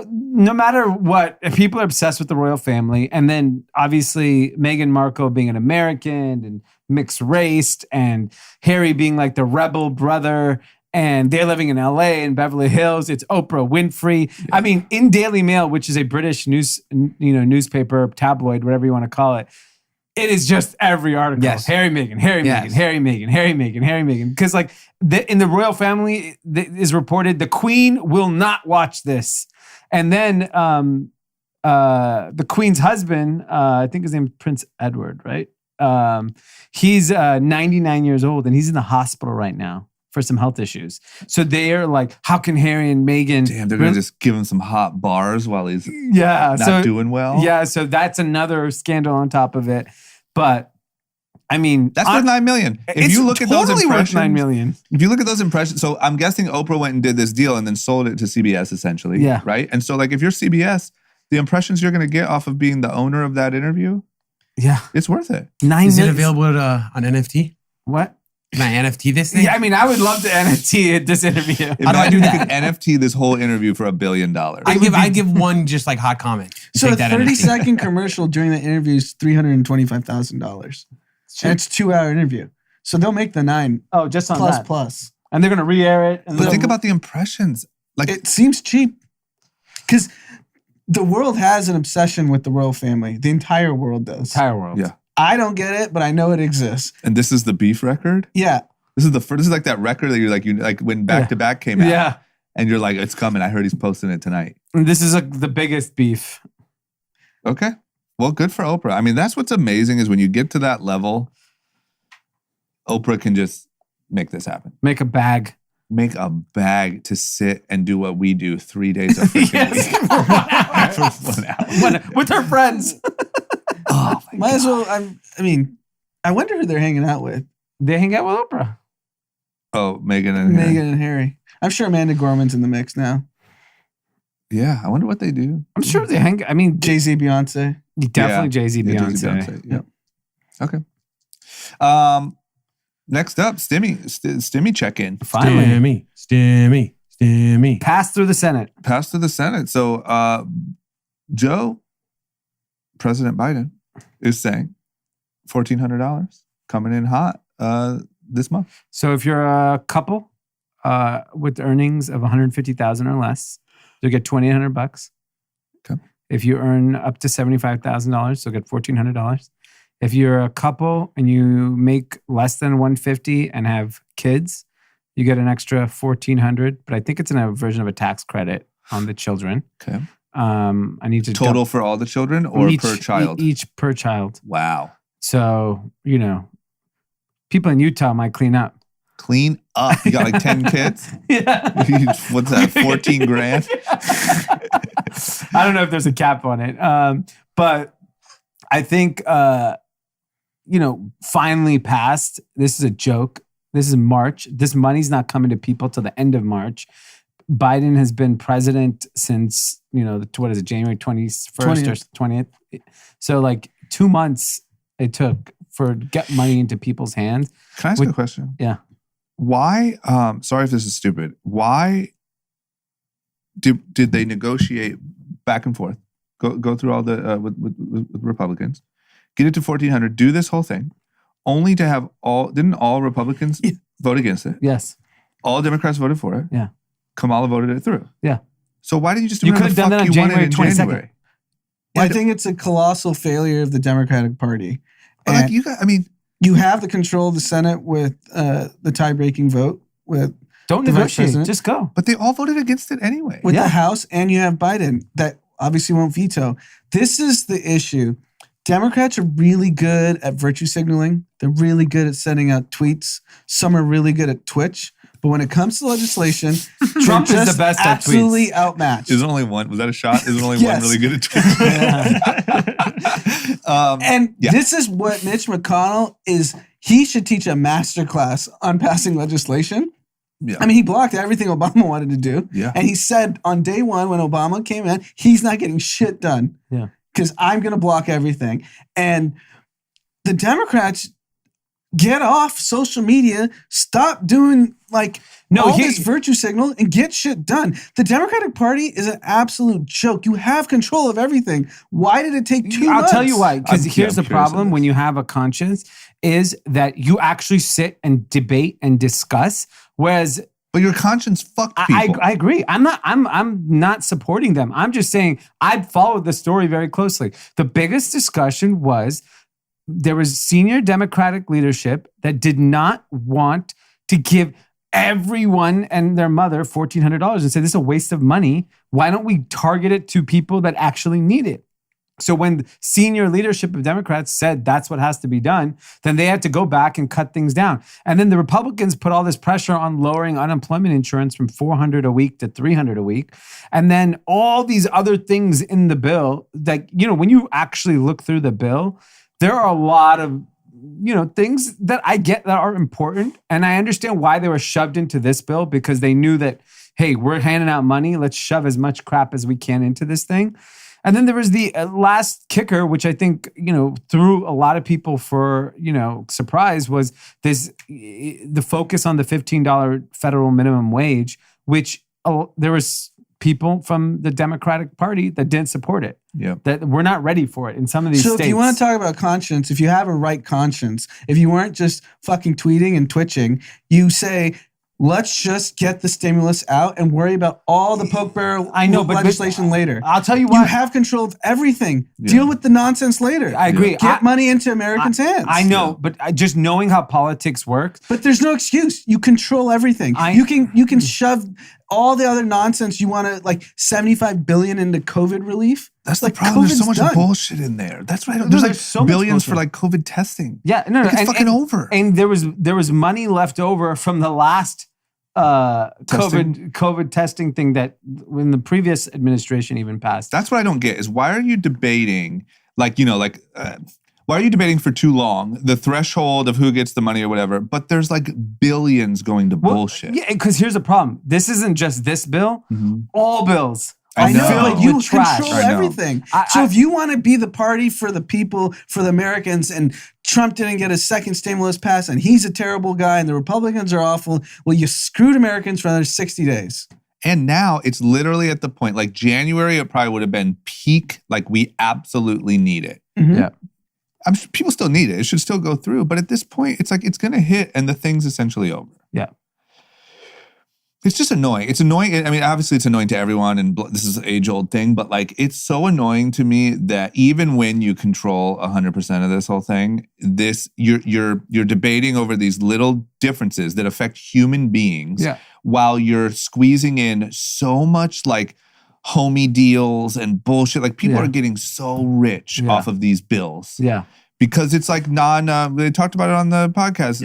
no matter what, if people are obsessed with the royal family, and then obviously Meghan Markle being an American and mixed raced, and Harry being like the rebel brother, and they're living in LA and Beverly Hills. It's Oprah Winfrey. Yeah. I mean, in Daily Mail, which is a British newspaper, tabloid, whatever you want to call it, it is just every article. Yes. Harry, Meghan, Harry, Meghan, Harry, Meghan, Harry, Meghan, Harry, Meghan. Because in the royal family, is reported the Queen will not watch this. And then the Queen's husband, I think his name is Prince Edward, right? He's 99 years old and he's in the hospital right now for some health issues. So they're like, how can Harry and Meghan... Damn, they're going to just give him some hot bars while he's not doing well? Yeah, so that's another scandal on top of it. But, I mean... That's worth $9 million. If you look at those impressions... worth $9 million. If you look at those impressions... So I'm guessing Oprah went and did this deal and then sold it to CBS, essentially. Yeah. Right? And so, if you're CBS, the impressions you're going to get off of being the owner of that interview... Yeah. It's worth it. Is it available on NFT? What? Can I NFT this thing? Yeah, I mean, I would love to NFT this interview. How do I do that? You could NFT this whole interview for $1 billion. I give one just hot comment. So a 30-second commercial during the interview is $325,000. And it's a 2-hour interview. So they'll make the 9. Oh, just on plus that. plus. And they're going to re-air it. And But think about the impressions. Like, it seems cheap because the world has an obsession with the royal family. The entire world does. entire world. Yeah. I don't get it, but I know it exists. And this is the beef record. Yeah. This is the first. This is like that record that you like when Back to Back came out. Yeah. And you're like, it's coming. I heard he's posting it tonight. And this is the biggest beef. Okay. Well, good for Oprah. I mean, that's what's amazing is when you get to that level, Oprah can just make this happen. Make a bag. Make a bag to sit and do what we do 3 days a freaking week. For 1 hour. With her friends. Oh my Might God. as well. I mean, I wonder who they're hanging out with. They hang out with Oprah. Oh, Meghan and Harry. Meghan and Harry. I'm sure Amanda Gorman's in the mix now. Yeah, I wonder what they do. I'm sure they hang. I mean, Jay-Z, Beyonce. definitely Jay-Z, Yeah, Beyonce. Jay-Z, Beyonce. Yep. Okay. Next up, Stimmy check-in. Finally. Stimmy. Passed through the Senate. Passed to the Senate. So Joe, President Biden, is saying $1,400 coming in hot this month. So if you're a couple with earnings of $150,000 or less, you'll get $2,800. Okay. If you earn up to $75,000, you'll get $1,400. If you're a couple and you make less than $150 and have kids, you get an extra $1,400. But I think it's in a version of a tax credit on the children. Okay. I need to Total for all the children or per child? Each per child. Wow. So, people in Utah might clean up. Clean up. You got like 10 kids? Yeah. What's that, 14 grand? I don't know if there's a cap on it. But I think, finally passed. This is a joke. This is March. This money's not coming to people till the end of March. Biden has been president since, what is it, January 21st or 20th? So like 2 months it took for get money into people's hands. Can I ask you a question? Yeah. Why, sorry if this is stupid, why did they negotiate back and forth, go through all the, with Republicans, get it to 1,400, do this whole thing, only to have didn't all Republicans vote against it? Yes. All Democrats voted for it. Yeah. Kamala voted it through. Yeah. So why didn't you just do You whatever could the have done fuck that on you wanted January in 22nd. January? I think it's a colossal failure of the Democratic Party. But like you got, I mean, You have the control of the Senate with the tie-breaking vote with Don't the vice negotiate. president. Just go. but they all voted against it anyway. with Yeah. the House, and you have Biden that obviously won't veto. This is the issue. Democrats are really good at virtue signaling. They're really good at sending out tweets. Some are really good at Twitch. But when it comes to legislation, Trump they're is the just best at tweets. absolutely outmatched. Is there only one? Was that a shot? Is there only Yes. one really good at Twitter? And Yeah. this is what Mitch McConnell is. He should teach a masterclass on passing legislation. Yeah. I mean, he blocked everything Obama wanted to do. Yeah. And he said on day one when Obama came in, he's not getting shit done. Yeah. Because I'm going to block everything. And the Democrats get off social media, stop doing all this virtue signal and get shit done. The Democratic Party is an absolute joke. You have control of everything. Why did it take 2 months? I'll tell you why. Because I'm here's the curious of problem this. when you have a conscience is that you actually sit and debate and discuss. Whereas But your conscience fucked people. I agree. I'm not supporting them. I'm just saying I followed the story very closely. The biggest discussion was there was senior Democratic leadership that did not want to give everyone and their mother $1,400 and said this is a waste of money. Why don't we target it to people that actually need it? So when the senior leadership of Democrats said that's what has to be done, then they had to go back and cut things down. And then the Republicans put all this pressure on lowering unemployment insurance from $400 a week to $300 a week. And then all these other things in the bill, when you actually look through the bill, there are a lot of, things that I get that are important. And I understand why they were shoved into this bill because they knew that, hey, we're handing out money. Let's shove as much crap as we can into this thing. And then there was the last kicker, which I think, threw a lot of people for, surprise was the focus on the $15 federal minimum wage, which there was people from the Democratic Party that didn't support it. Yeah. That we're not ready for it in some of these states. So if you want to talk about conscience, if you have a right conscience, if you weren't just fucking tweeting and twitching, you say, Let's just get the stimulus out and worry about all the poke barrel legislation later. I'll tell you what. You have control of everything. Deal with the nonsense later. I agree. Get money into Americans' hands. I know, but just knowing how politics works. But there's no excuse. You control everything. You can shove all the other nonsense you want to, like $75 billion into COVID relief. That's like the problem. There's so much COVID's done. bullshit in there. That's right. There's like so much billions bullshit. for like COVID testing. Yeah, no, Like, it's fucking over. And there was money left over from the last COVID testing thing that when the previous administration even passed. That's what I don't get is why are you debating why are you debating for too long the threshold of who gets the money or whatever? But there's like billions going to bullshit. Yeah, because here's the problem. This isn't just this bill. All bills. I know, filled but you with trash. control everything. So if you want to be the party for the people, for the Americans, and Trump didn't get a second stimulus pass, and he's a terrible guy, and the Republicans are awful, well, you screwed Americans for another 60 days. And now it's literally at the point, like January, it probably would have been peak, like we absolutely need it. Yeah. I'm sure people still need it. It should still go through. But at this point, it's like it's going to hit and the thing's essentially over. Yeah. It's just annoying. It's annoying. I mean, obviously it's annoying to everyone and this is an age-old thing, but like it's so annoying to me that even when you control 100% of this whole thing, you're debating over these little differences that affect human beings while you're squeezing in so much like homie deals and bullshit. Like people are getting so rich off of these bills. Yeah. Because it's like they talked about it on the podcast,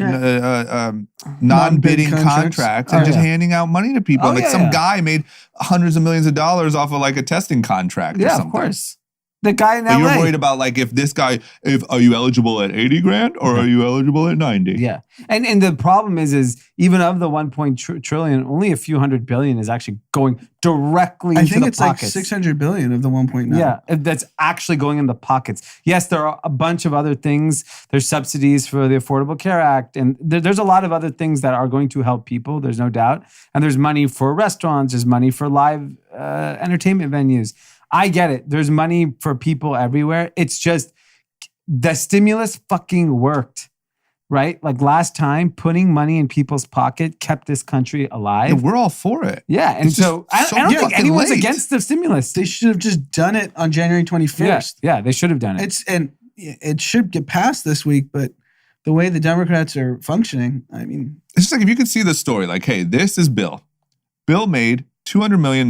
non-bidding contracts and just handing out money to people. Some guy made hundreds of millions of dollars off of like a testing contract or something. Of course. The guy in LA. But you're worried about like if this guy, are you eligible at 80 grand or are you eligible at 90? Yeah. And the problem is even of the 1 trillion, only a few hundred billion is actually going directly into the pockets. I think it's like 600 billion of the 1.9. Yeah, that's actually going in the pockets. Yes, there are a bunch of other things. There's subsidies for the Affordable Care Act. And there's a lot of other things that are going to help people. There's no doubt. And there's money for restaurants. There's money for live entertainment venues. I get it. There's money for people everywhere. It's just the stimulus fucking worked, right? Like last time, putting money in people's pocket kept this country alive. And we're all for it. Yeah. And so I don't think anyone's against the stimulus. They should have just done it on January 21st. Yeah, they should have done it. It should get passed this week, but the way the Democrats are functioning, I mean. It's just like if you could see the story, like, hey, this is Bill. Bill made $200 million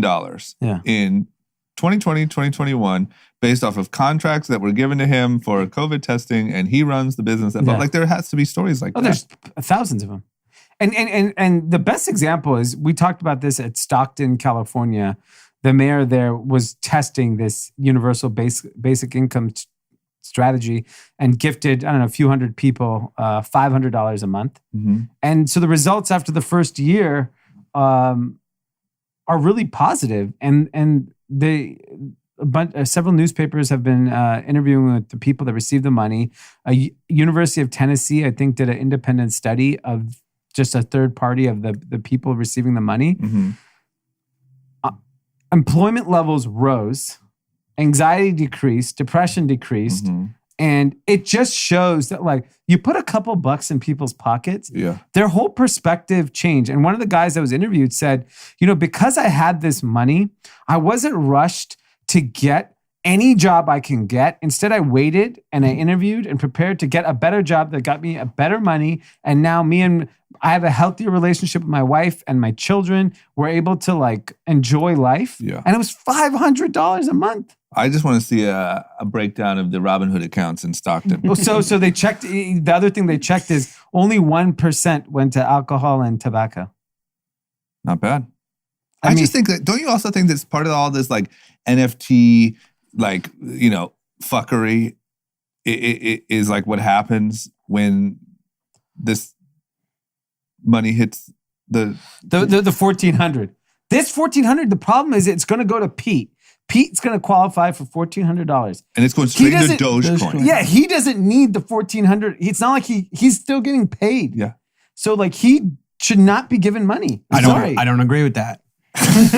in 2020, 2021, based off of contracts that were given to him for COVID testing, and he runs the business. But like, there has to be stories like that. There's thousands of them. And the best example is, we talked about this at Stockton, California. The mayor there was testing this universal basic income strategy and gifted, I don't know, a few hundred people $500 a month. Mm-hmm. And so the results after the first year are really positive. And several newspapers have been interviewing with the people that received the money. University of Tennessee, I think, did an independent study of just a third party of the people receiving the money. Mm-hmm. Employment levels rose, anxiety decreased, depression decreased, mm-hmm. and it just shows that, like, you put a couple bucks in people's pockets, their whole perspective changed. And one of the guys that was interviewed said, because I had this money, I wasn't rushed to get any job I can get. Instead, I waited and I interviewed and prepared to get a better job that got me a better money. And now I have a healthier relationship with my wife and my children. We're able to like enjoy life. Yeah. And it was $500 a month. I just want to see a breakdown of the Robinhood accounts in Stockton. So they checked. The other thing they checked is only 1% went to alcohol and tobacco. Not bad. I just think that, don't you also think that's part of all this like NFT, like, fuckery it is like what happens when this money hits the 1,400. This 1,400, the problem is it's going to go to Pete. Pete's going to qualify for $1,400. And it's going straight into Dogecoin. Yeah, he doesn't need the 1,400. It's not like he's still getting paid. Yeah. So like he should not be given money. I don't agree with that. Why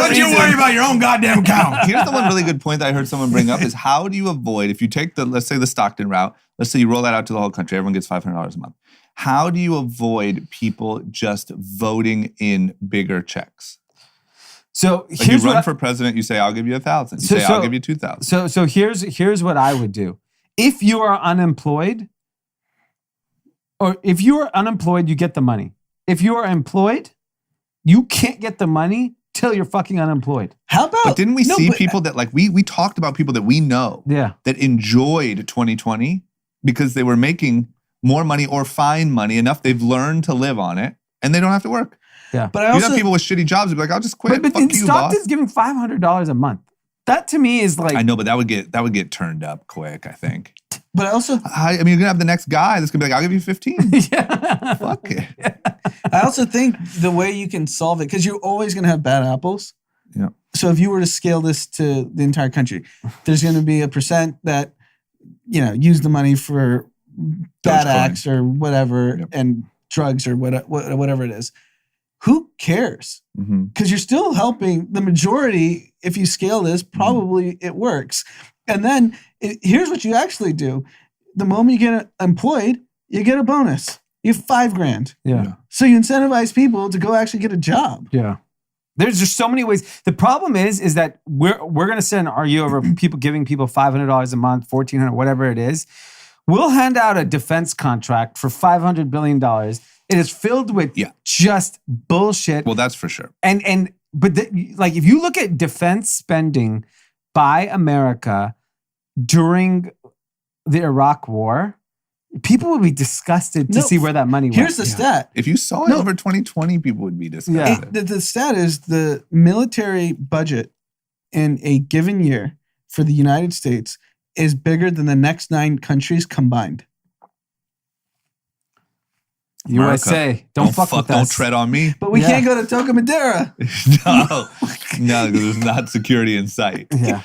don't you worry about your own goddamn account? Here's the one really good point that I heard someone bring up is how do you avoid, if you take let's say the Stockton route, let's say you roll that out to the whole country, everyone gets $500 a month. How do you avoid people just voting in bigger checks? So Like here's you run what for president, you say, I'll give you 1,000. You say, I'll give you 2,000. So here's what I would do. If you are unemployed, you get the money. If you are employed, you can't get the money till you're fucking unemployed. How about? But didn't we see people that like we talked about people that we know that enjoyed 2020 because they were making more money or fine money enough. They've learned to live on it and they don't have to work. Yeah. But I also have people with shitty jobs who'd be like, I'll just quit. But Fuck you, Stockton's boss. giving $500 a month. That to me is like I know, but that would get turned up quick, I think. But I also, I mean, you're gonna have the next guy that's gonna be like, I'll give you 15. yeah. Fuck it. I also think the way you can solve it, because you're always going to have bad apples. Yeah. So if you were to scale this to the entire country, there's going to be a percent that, use the money for bad acts or whatever and drugs or whatever it is. Who cares? Because you're still helping the majority. If you scale this, probably it works. And then here's what you actually do. The moment you get employed, you get a bonus. You have $5,000. Yeah. So you incentivize people to go actually get a job. Yeah. There's just so many ways. The problem is that we're gonna sit and argue over people giving people $500 a month, $1,400, whatever it is. We'll hand out a defense contract for $500 billion. It is filled with just bullshit. Well, that's for sure. But if you look at defense spending by America during the Iraq War, people would be disgusted to see where that money went. Here's the stat. If you saw it over 2020, people would be disgusted. The stat is the military budget in a given year for the United States is bigger than the next 9 countries combined. USA, don't fuck with us. Don't tread on me. But we can't go to Toca Madera. No, because there's not security in sight. Yeah.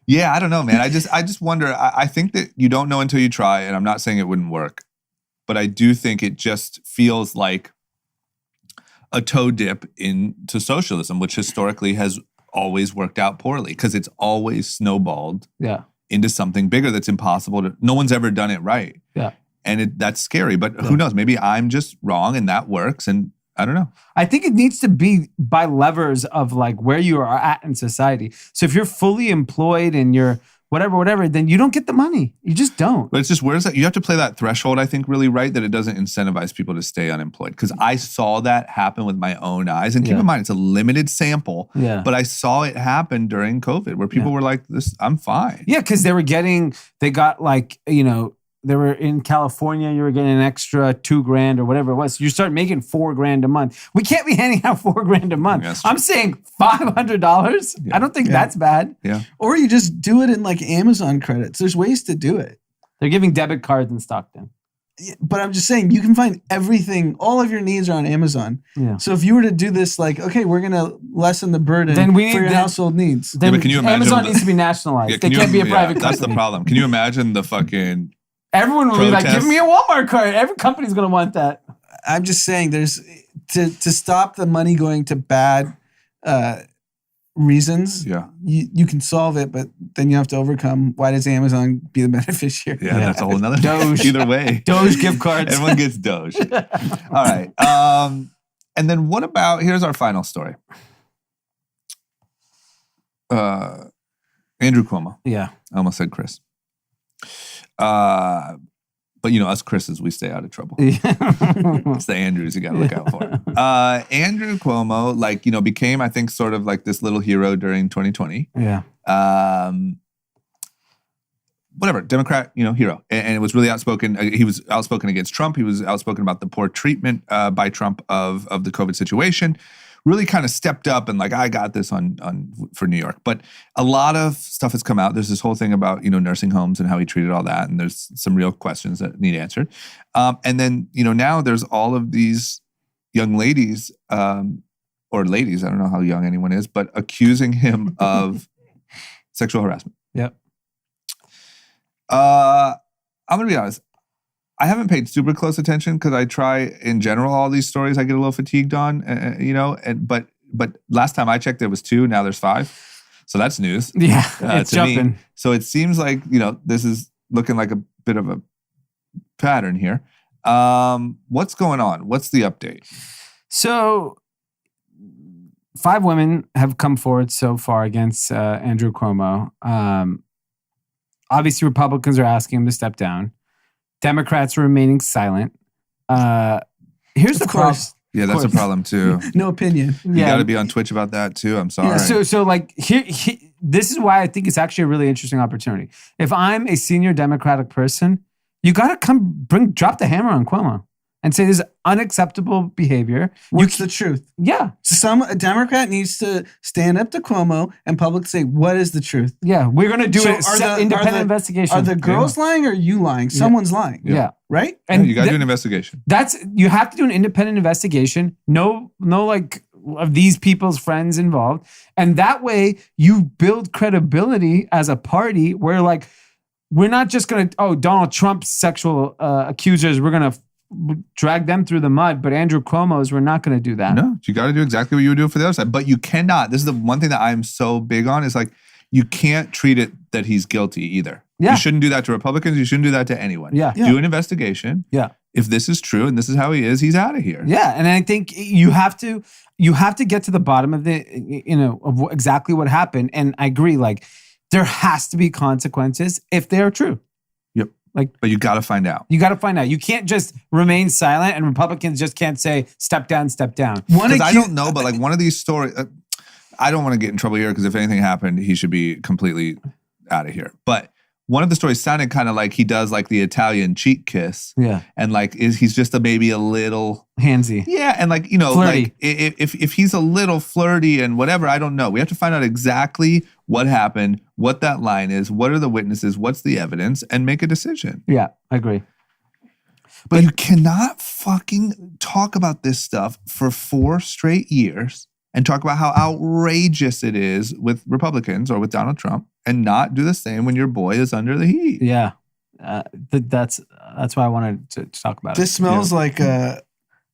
Yeah, I don't know, man. I just wonder. I think that you don't know until you try, and I'm not saying it wouldn't work, but I do think it just feels like a toe dip into socialism, which historically has always worked out poorly because it's always snowballed into something bigger that's impossible to. No one's ever done it right. Yeah, and that's scary. But who knows? Maybe I'm just wrong, and that works. And I don't know. I think it needs to be by levers of like where you are at in society. So if you're fully employed and you're whatever, then you don't get the money. You just don't. But it's just, where's that? You have to play that threshold, I think, really right, that it doesn't incentivize people to stay unemployed. Because I saw that happen with my own eyes. And keep in mind, it's a limited sample. Yeah. But I saw it happen during COVID where people were like, "This, I'm fine." Yeah, because they got like, they were in California, you were getting an extra $2,000 or whatever it was. So you start making $4,000 a month. We can't be handing out $4,000 a month. I'm saying $500. I don't think that's bad. Yeah. Or you just do it in like Amazon credits. There's ways to do it. They're giving debit cards in Stockton. But I'm just saying, you can find everything. All of your needs are on Amazon. Yeah. So if you were to do this, like, okay, we're going to lessen the burden for your household needs. Then but can you imagine Amazon needs to be nationalized. They can't be a private company. That's the problem. Can you imagine the fucking... Everyone will be like, give me a Walmart card. Every company's going to want that. I'm just saying there's to stop the money going to bad reasons. Yeah. You can solve it, but then you have to overcome why does Amazon be the beneficiary? Yeah, that's a whole nother Doge. Either way. Doge gift cards. Everyone gets Doge. All right. And then what about, here's our final story. Andrew Cuomo. Yeah. I almost said Chris. But us Chris's, we stay out of trouble. It's the Andrews you got to look out for. Andrew Cuomo, became, I think, sort of like this little hero during 2020. Yeah. Whatever, Democrat, hero. And it was really outspoken. He was outspoken against Trump. He was outspoken about the poor treatment by Trump of the COVID situation. Really kind of stepped up and like, I got this for New York. But a lot of stuff has come out. There's this whole thing about, nursing homes and how he treated all that. And there's some real questions that need answered. And then, now there's all of these young ladies or ladies, I don't know how young anyone is, but accusing him of sexual harassment. Yep. I'm going to be honest. I haven't paid super close attention because I try, in general, all these stories I get a little fatigued on, but last time I checked, there was 2. Now there's 5. So that's news. Yeah, it's jumping. Me. So it seems like, this is looking like a bit of a pattern here. What's going on? What's the update? So 5 women have come forward so far against Andrew Cuomo. Obviously, Republicans are asking him to step down. Democrats are remaining silent. Here's the problem. Yeah, that's a problem too. No opinion. You got to be on Twitch about that too. I'm sorry. Yeah, so like here, this is why I think it's actually a really interesting opportunity. If I'm a senior Democratic person, you got to drop the hammer on Cuomo and say this is unacceptable behavior. What's the truth? Yeah. A Democrat needs to stand up to Cuomo and publicly say, what is the truth? Yeah, we're going to do an independent investigation. Are the girls lying or are you lying? Someone's lying. Yeah. Right? And you got to do an investigation. You have to do an independent investigation. No like of these people's friends involved. And that way you build credibility as a party where like, we're not just going to, Donald Trump's sexual accusers, we're going to drag them through the mud, but Andrew Cuomo's, we're not going to do that. No, you got to do exactly what you would do for the other side. But you cannot. This is the one thing that I'm so big on is like, you can't treat it that he's guilty either. Yeah. You shouldn't do that to Republicans. You shouldn't do that to anyone. Yeah. Do an investigation. Yeah. If this is true and this is how he is, he's out of here. Yeah. And I think you have to get to the bottom of of exactly what happened. And I agree, like, there has to be consequences if they're true. Yep. Like, but you got to find out. You got to find out. You can't just remain silent, and Republicans just can't say, step down, step down. Because I don't know, but like one of these stories, I don't want to get in trouble here because if anything happened, he should be completely out of here. But one of the stories sounded kind of like he does like the Italian cheek kiss. Yeah. And like he's just maybe a little handsy. Yeah. And like, flirty. Like if he's a little flirty and whatever, I don't know. We have to find out exactly what happened, what that line is, what are the witnesses, what's the evidence, and make a decision. Yeah, I agree. But you cannot fucking talk about this stuff for 4 straight years and talk about how outrageous it is with Republicans or with Donald Trump and not do the same when your boy is under the heat. Yeah. That's why I wanted to talk about it. This smells like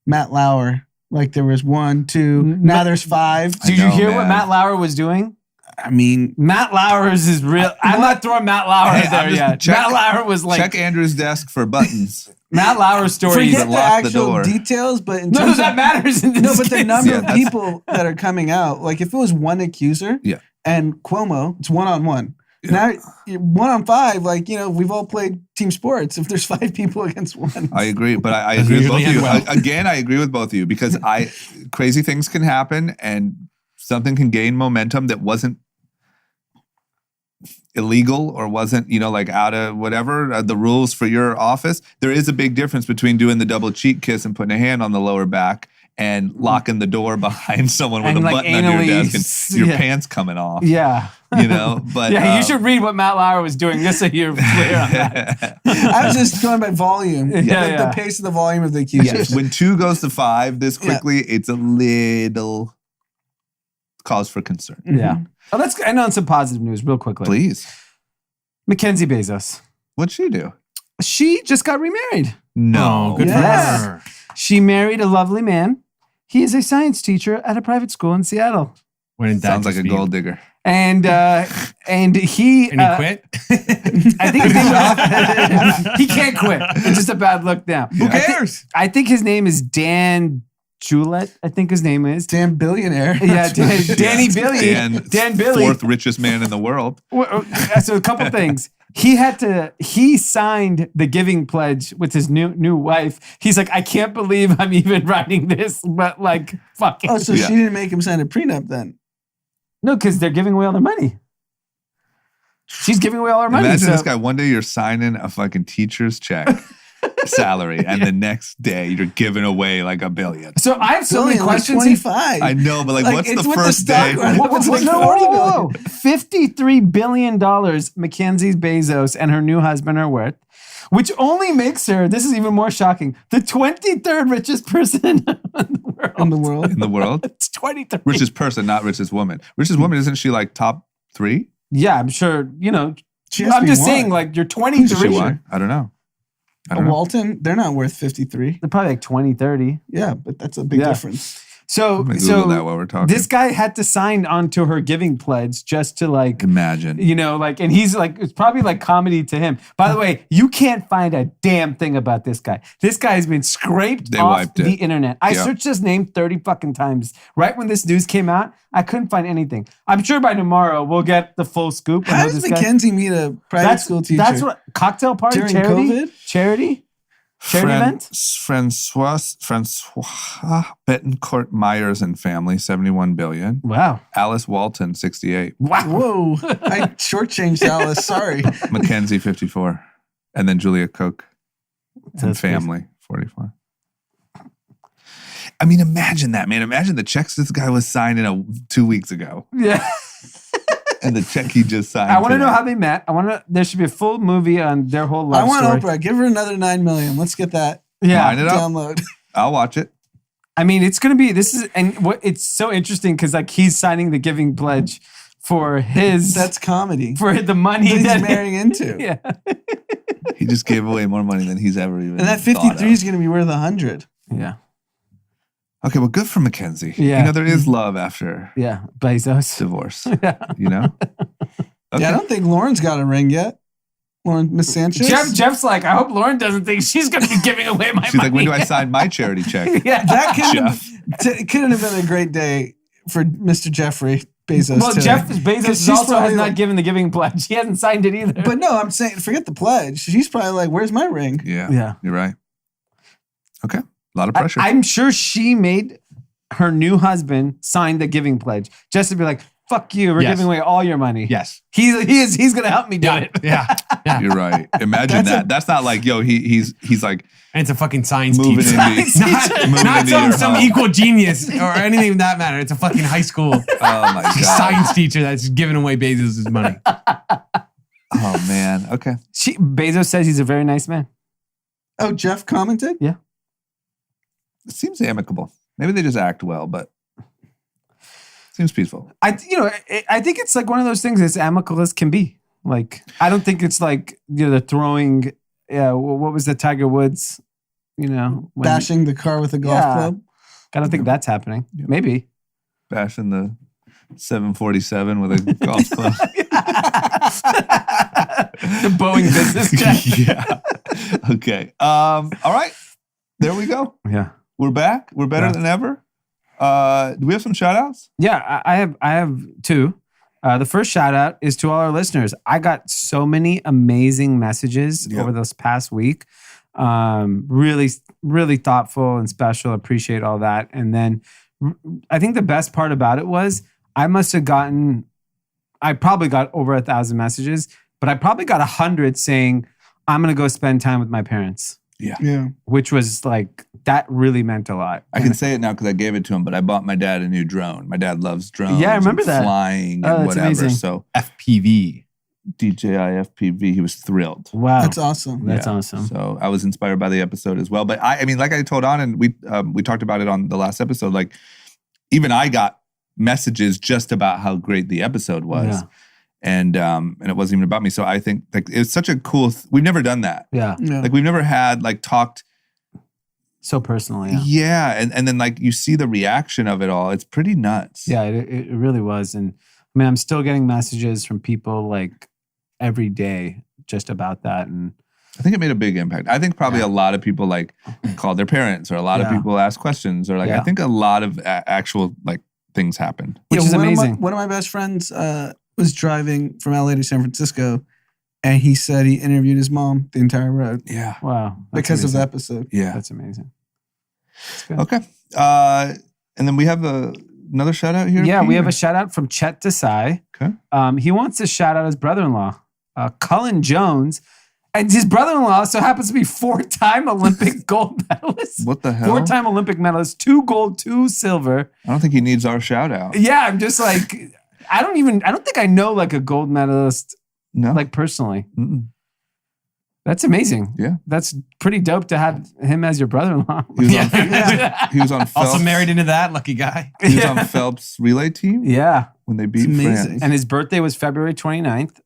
Matt Lauer. Like there was 1, 2, now there's 5. Did you hear what Matt Lauer was doing? I mean, Matt Lauer's is real. I'm not throwing Matt Lauer there yet. Matt Lauer was like... Check Andrew's desk for buttons. Matt Lauer's story forget the actual details, but in terms that matters in this but the case. number of people that are coming out, like if it was one accuser and Cuomo, it's 1-on-1. Now, 1-on-5, like, we've all played team sports. If there's 5 people against 1. I agree, but I agree with both of you. Again, I agree with both of you because crazy things can happen and something can gain momentum that wasn't illegal or wasn't, like out of whatever, the rules for your office. There is a big difference between doing the double cheek kiss and putting a hand on the lower back and locking the door behind someone with a button under your desk and your pants coming off. Yeah. But you should read what Matt Lauer was doing just so you're clear on that. I was just going by volume. The pace of the volume of the accusers. Yes. When 2 goes to 5 this quickly, it's a little cause for concern. Yeah. Oh, let's end on some positive news real quickly. Please. Mackenzie Bezos. What'd she do? She just got remarried. No. Good for her. She married a lovely man. He is a science teacher at a private school in Seattle. Sounds like a gold digger. And he And he quit? I think his name he can't quit. It's just a bad look now. Yeah. Who cares? I think his name is Dan Julett, I think his name is. Dan Billionaire. Yeah, Danny Billy. Dan Billy. 4th richest man in the world. So a couple things. He signed the giving pledge with his new wife. He's like, I can't believe I'm even writing this, but like, fuck it. Oh, so she didn't make him sign a prenup then? No, because they're giving away all their money. She's giving away all her money. Imagine this guy, one day you're signing a fucking teacher's check. Salary, and the next day you're giving away like $1 billion. So I have so many questions. 25. I know, but like what's it's the with first stock day? market. It's like $40 billion. $53 billion Mackenzie Bezos and her new husband are worth, which only makes her, this is even more shocking, the 23rd richest person in the world. In the world? It's 23. Richest person, not richest woman. Richest woman, isn't she like top 3? Yeah, I'm sure, She has to I'm be just one. saying, like, you're Who's she 23. won? I don't know. Walton, they're not worth 53. They're probably like 20, 30. Yeah, but that's a big difference. So, I'm gonna Google that while we're talking. this guy had to sign onto her giving pledge just to like, Imagine. and he's like, it's probably like comedy to him. By the way, you can't find a damn thing about this guy. This guy has been scraped They off wiped it. the internet. I Yep. searched his name 30 fucking times. Right when this news came out, I couldn't find anything. I'm sure by tomorrow we'll get the full scoop. How does Mackenzie meet a private school teacher? That's what cocktail party During charity COVID? charity event. Francois Bettencourt Myers and family, 71 billion. Wow. Alice Walton, 68. Wow. Whoa. I shortchanged Alice. Sorry. Mackenzie, 54. And then Julia Koch and That's family, 44. I mean, imagine that, man. Imagine the checks this guy was signing 2 weeks ago. Yeah. And the check he just signed. I want to know today. how they met. There should be a full movie on their whole love I want story. Oprah. Give her another 9 million. Let's get that Yeah. Line it up. download. I'll watch it. I mean, it's going to be, it's so interesting because like he's signing the giving pledge for That's comedy. for the money That he's marrying into. Yeah. He just gave away more money than he's ever even And that thought 53 of. is going to be worth 100. Yeah. Okay, well, good for Mackenzie. Yeah. You know, there is love after Yeah. Bezos. divorce. Yeah. You know? Okay. Yeah, I don't think Lauren's got a ring yet. Miss Sanchez. Jeff's like, I hope Lauren doesn't think she's going to be giving away my She's money. like, when do I sign my charity check? Yeah. That Jeff. couldn't have been a great day for Mr. Jeffrey Bezos. Well, today. Jeff Bezos 'Cause she's also has probably not like- given the giving pledge. He hasn't signed it either. But no, I'm saying, forget the pledge. She's probably like, where's my ring? Yeah. Yeah. You're right. Okay. A lot of pressure. I'm sure she made her new husband sign the giving pledge just to be like, fuck you, we're Yes. giving away all your money. Yes. He's going to help me do it. Yeah. Yeah. You're right. Imagine that. That's not like, yo, he's like And it's a fucking science moving teacher. into moving Not into some, your some home. equal genius or anything of that matter. It's a fucking high school Oh my god. science teacher that's giving away Bezos' money. Oh man. Okay. Bezos says he's a very nice man. Oh, Jeff commented? It seems amicable. Maybe they just act well, but seems peaceful. I think it's like one of those things as amicable as can be. Like, I don't think it's like, they're throwing, what was the Tiger Woods, when- Bashing the car with a golf Yeah. club. I don't think that's happening. Yeah. Maybe. Bashing the 747 with a golf club. The Boeing business jet. Yeah. Okay. All right. There we go. Yeah. We're back. We're better Yeah. than ever. Do we have some shout outs? Yeah, I have two. The first shout out is to all our listeners. I got so many amazing messages Yep. over this past week. Really, really thoughtful and special. Appreciate all that. And then I think the best part about it was I probably got over 1,000 messages, but I probably got 100 saying, I'm going to go spend time with my parents, Yeah. which was like, that really meant a lot. I can say it now because I gave it to him, but I bought my dad a new drone. My dad loves drones. Yeah, I remember and that. Flying Oh, and that's whatever. amazing. So FPV. DJI FPV, he was thrilled. Wow. That's awesome. That's Yeah. awesome. So I was inspired by the episode as well. But I mean, like I told Anand, we talked about it on the last episode. Like, even I got messages just about how great the episode was, Yeah. and it wasn't even about me. So I think like it's such a cool. We've never done that. Yeah. Yeah. Like we've never had like talked. So personal. Yeah. Yeah, and then like you see the reaction of it all. It's pretty nuts. Yeah, it really was. And I mean, I'm still getting messages from people like every day just about that. And I think it made a big impact. I think probably a lot of people like called their parents, or a lot of Yeah. people asked questions, or like I Yeah. think a lot of actual like things happened. which is amazing. One of my best friends was driving from LA to San Francisco, and he said he interviewed his mom the entire road Yeah. Wow. That's because of the amazing. episode. Yeah. That's amazing. That's good. Okay. And then we have another shout out here. Yeah, we Pete, have or- a shout out from Chet Desai. Okay. He wants to shout out his brother-in-law, Cullen Jones. And his brother-in-law also happens to be 4-time Olympic gold medalist. What the hell? 4-time Olympic medalist, 2 gold, 2 silver. I don't think he needs our shout out. Yeah, I'm just like, I don't think I know like a gold medalist No. like personally. Mm-mm. That's amazing. Yeah. That's pretty dope to have him as your brother-in-law. He was Yeah. on, he was on Phelps. Also married into that, lucky guy. He was on Phelps relay team Yeah. when they beat It's amazing. France. And his birthday was February 29th.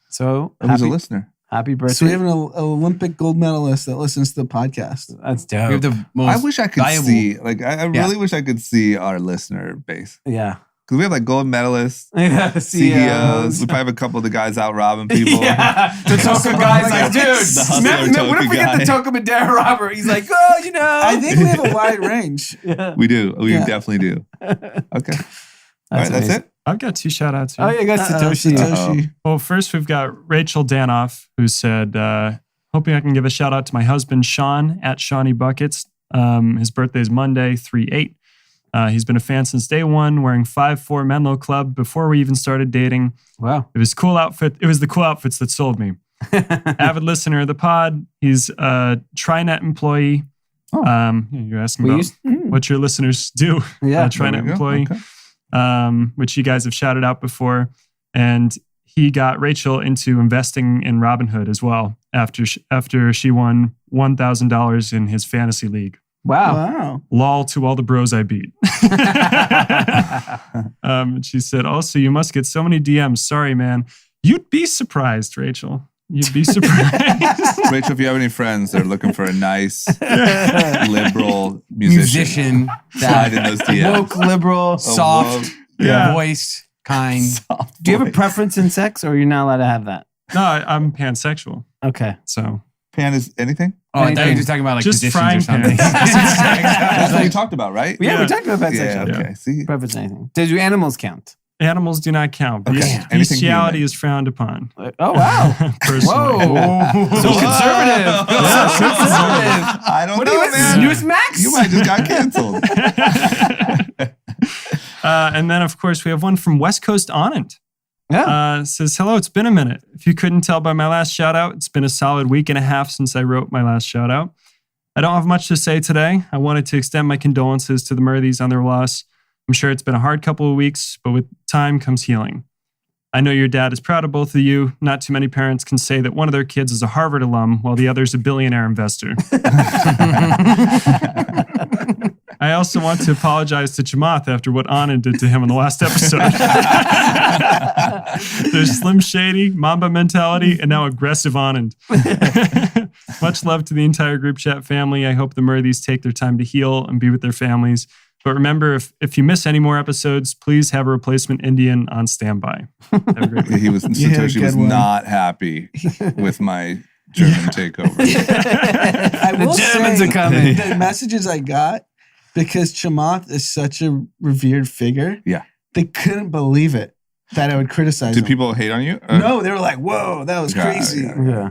So He was a happy- listener. Happy birthday. So we have an Olympic gold medalist that listens to the podcast. That's We have dope. the most I wish I could valuable- see, like, I really wish I could see our listener base. Yeah. Because we have like gold medalists, Yeah. CEOs. We probably have a couple of the guys out robbing people. Yeah, the token guy's like, dude, The hustler what if token we get guy. the token Madera robber? He's like, oh, you know. I think we have a wide range. Yeah. We do. We Yeah. definitely do. Okay. All right, that's amazing. it. I've got 2 shout outs here. Oh, yeah, you got Satoshi. Satoshi. Well, first we've got Rachel Danoff, who said, hoping I can give a shout out to my husband, Sean, at Shawnee Buckets. His birthday is Monday, 3/8. He's been a fan since day one, wearing 5'4" Menlo Club before we even started dating. Wow. It was the cool outfits that sold me. Avid listener of the pod. He's a TriNet employee. You're asking about what your listeners do. Yeah. TriNet There we go. employee. Okay. Which you guys have shouted out before. And he got Rachel into investing in Robinhood as well after she won $1,000 in his fantasy league. Wow. Wow. Lol to all the bros I beat. She said, also, you must get so many DMs. Sorry, man. You'd be surprised, Rachel. You'd be surprised. Rachel, if you have any friends that are looking for a nice, liberal musician, slide in those DMs. Woke, liberal. soft, Yeah. voiced, kind. Soft Do you have a voice. preference in sex or you're not allowed to have that? No, I'm pansexual. Okay. So Pan is anything? Oh, I thought you were Anything. just talking about like Just positions frying or something. That's what we talked about, right? Yeah, Yeah. we talked about Yeah, pansexual. okay. See? Preference anything. Do anymals count? animals do not count. Okay. Anything Bestiality human. is frowned upon. Oh, wow. Personally. Whoa. So conservative. Yeah, So conservative. I don't What know, are you, man. Newsmax? You might just got canceled. And then, of course, we have one from West Coast Anand. Yeah. Says, hello, it's been a minute. If you couldn't tell by my last shout out, it's been a solid week and a half since I wrote my last shout out. I don't have much to say today. I wanted to extend my condolences to the Murthys on their loss. I'm sure it's been a hard couple of weeks, but with time comes healing. I know your dad is proud of both of you. Not too many parents can say that one of their kids is a Harvard alum while the other's a billionaire investor. I also want to apologize to Chamath after what Anand did to him in the last episode. There's Slim Shady, Mamba mentality, and now aggressive Anand. Much love to the entire group chat family. I hope the Murthys take their time to heal and be with their families. But remember, if you miss any more episodes, please have a replacement Indian on standby. Have a great week. Satoshi was good one. not happy with my German takeover. I will The Germans say, are coming. The messages I got, because Chamath is such a revered figure, Yeah. they couldn't believe it that I would criticize Did him. people hate on you? No, they were like, whoa, that was Yeah, crazy. yeah. Yeah.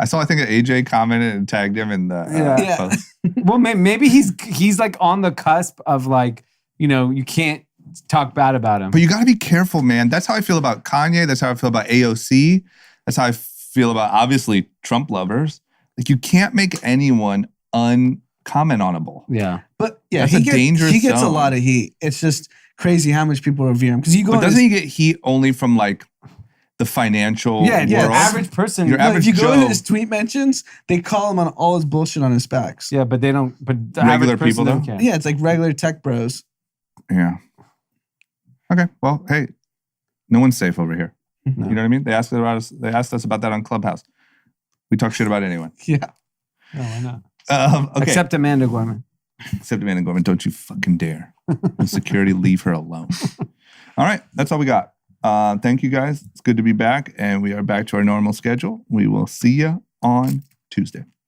I saw, I think AJ commented and tagged him in the Yeah. post. Well, maybe he's like on the cusp of like, you can't talk bad about him. But you got to be careful, man. That's how I feel about Kanye. That's how I feel about AOC. That's how I feel about, obviously, Trump lovers. Like, you can't make anyone uncomment-onable. Yeah. But yeah, That's a dangerous he gets a zone. lot of heat. It's just crazy how much people revere him. Because you go But on doesn't his, he get heat only from, like, the financial Yeah, world? Average person. Your no, average if you go Joe. to his tweet mentions, they call him on all his bullshit on his specs. Yeah, but they don't. But the Regular average person people, don't though? care. Yeah, it's like regular tech bros. Yeah. Okay. Well, hey, no one's safe over here. No. You know what I mean? They asked us about that on Clubhouse. We talk shit about anyone. Yeah. No, why not? Okay. Except Amanda Gorman. Except Amanda Gorman. Don't you fucking dare. And security, leave her alone. All right. That's all we got. Thank you guys. It's good to be back. And we are back to our normal schedule. We will see you on Tuesday.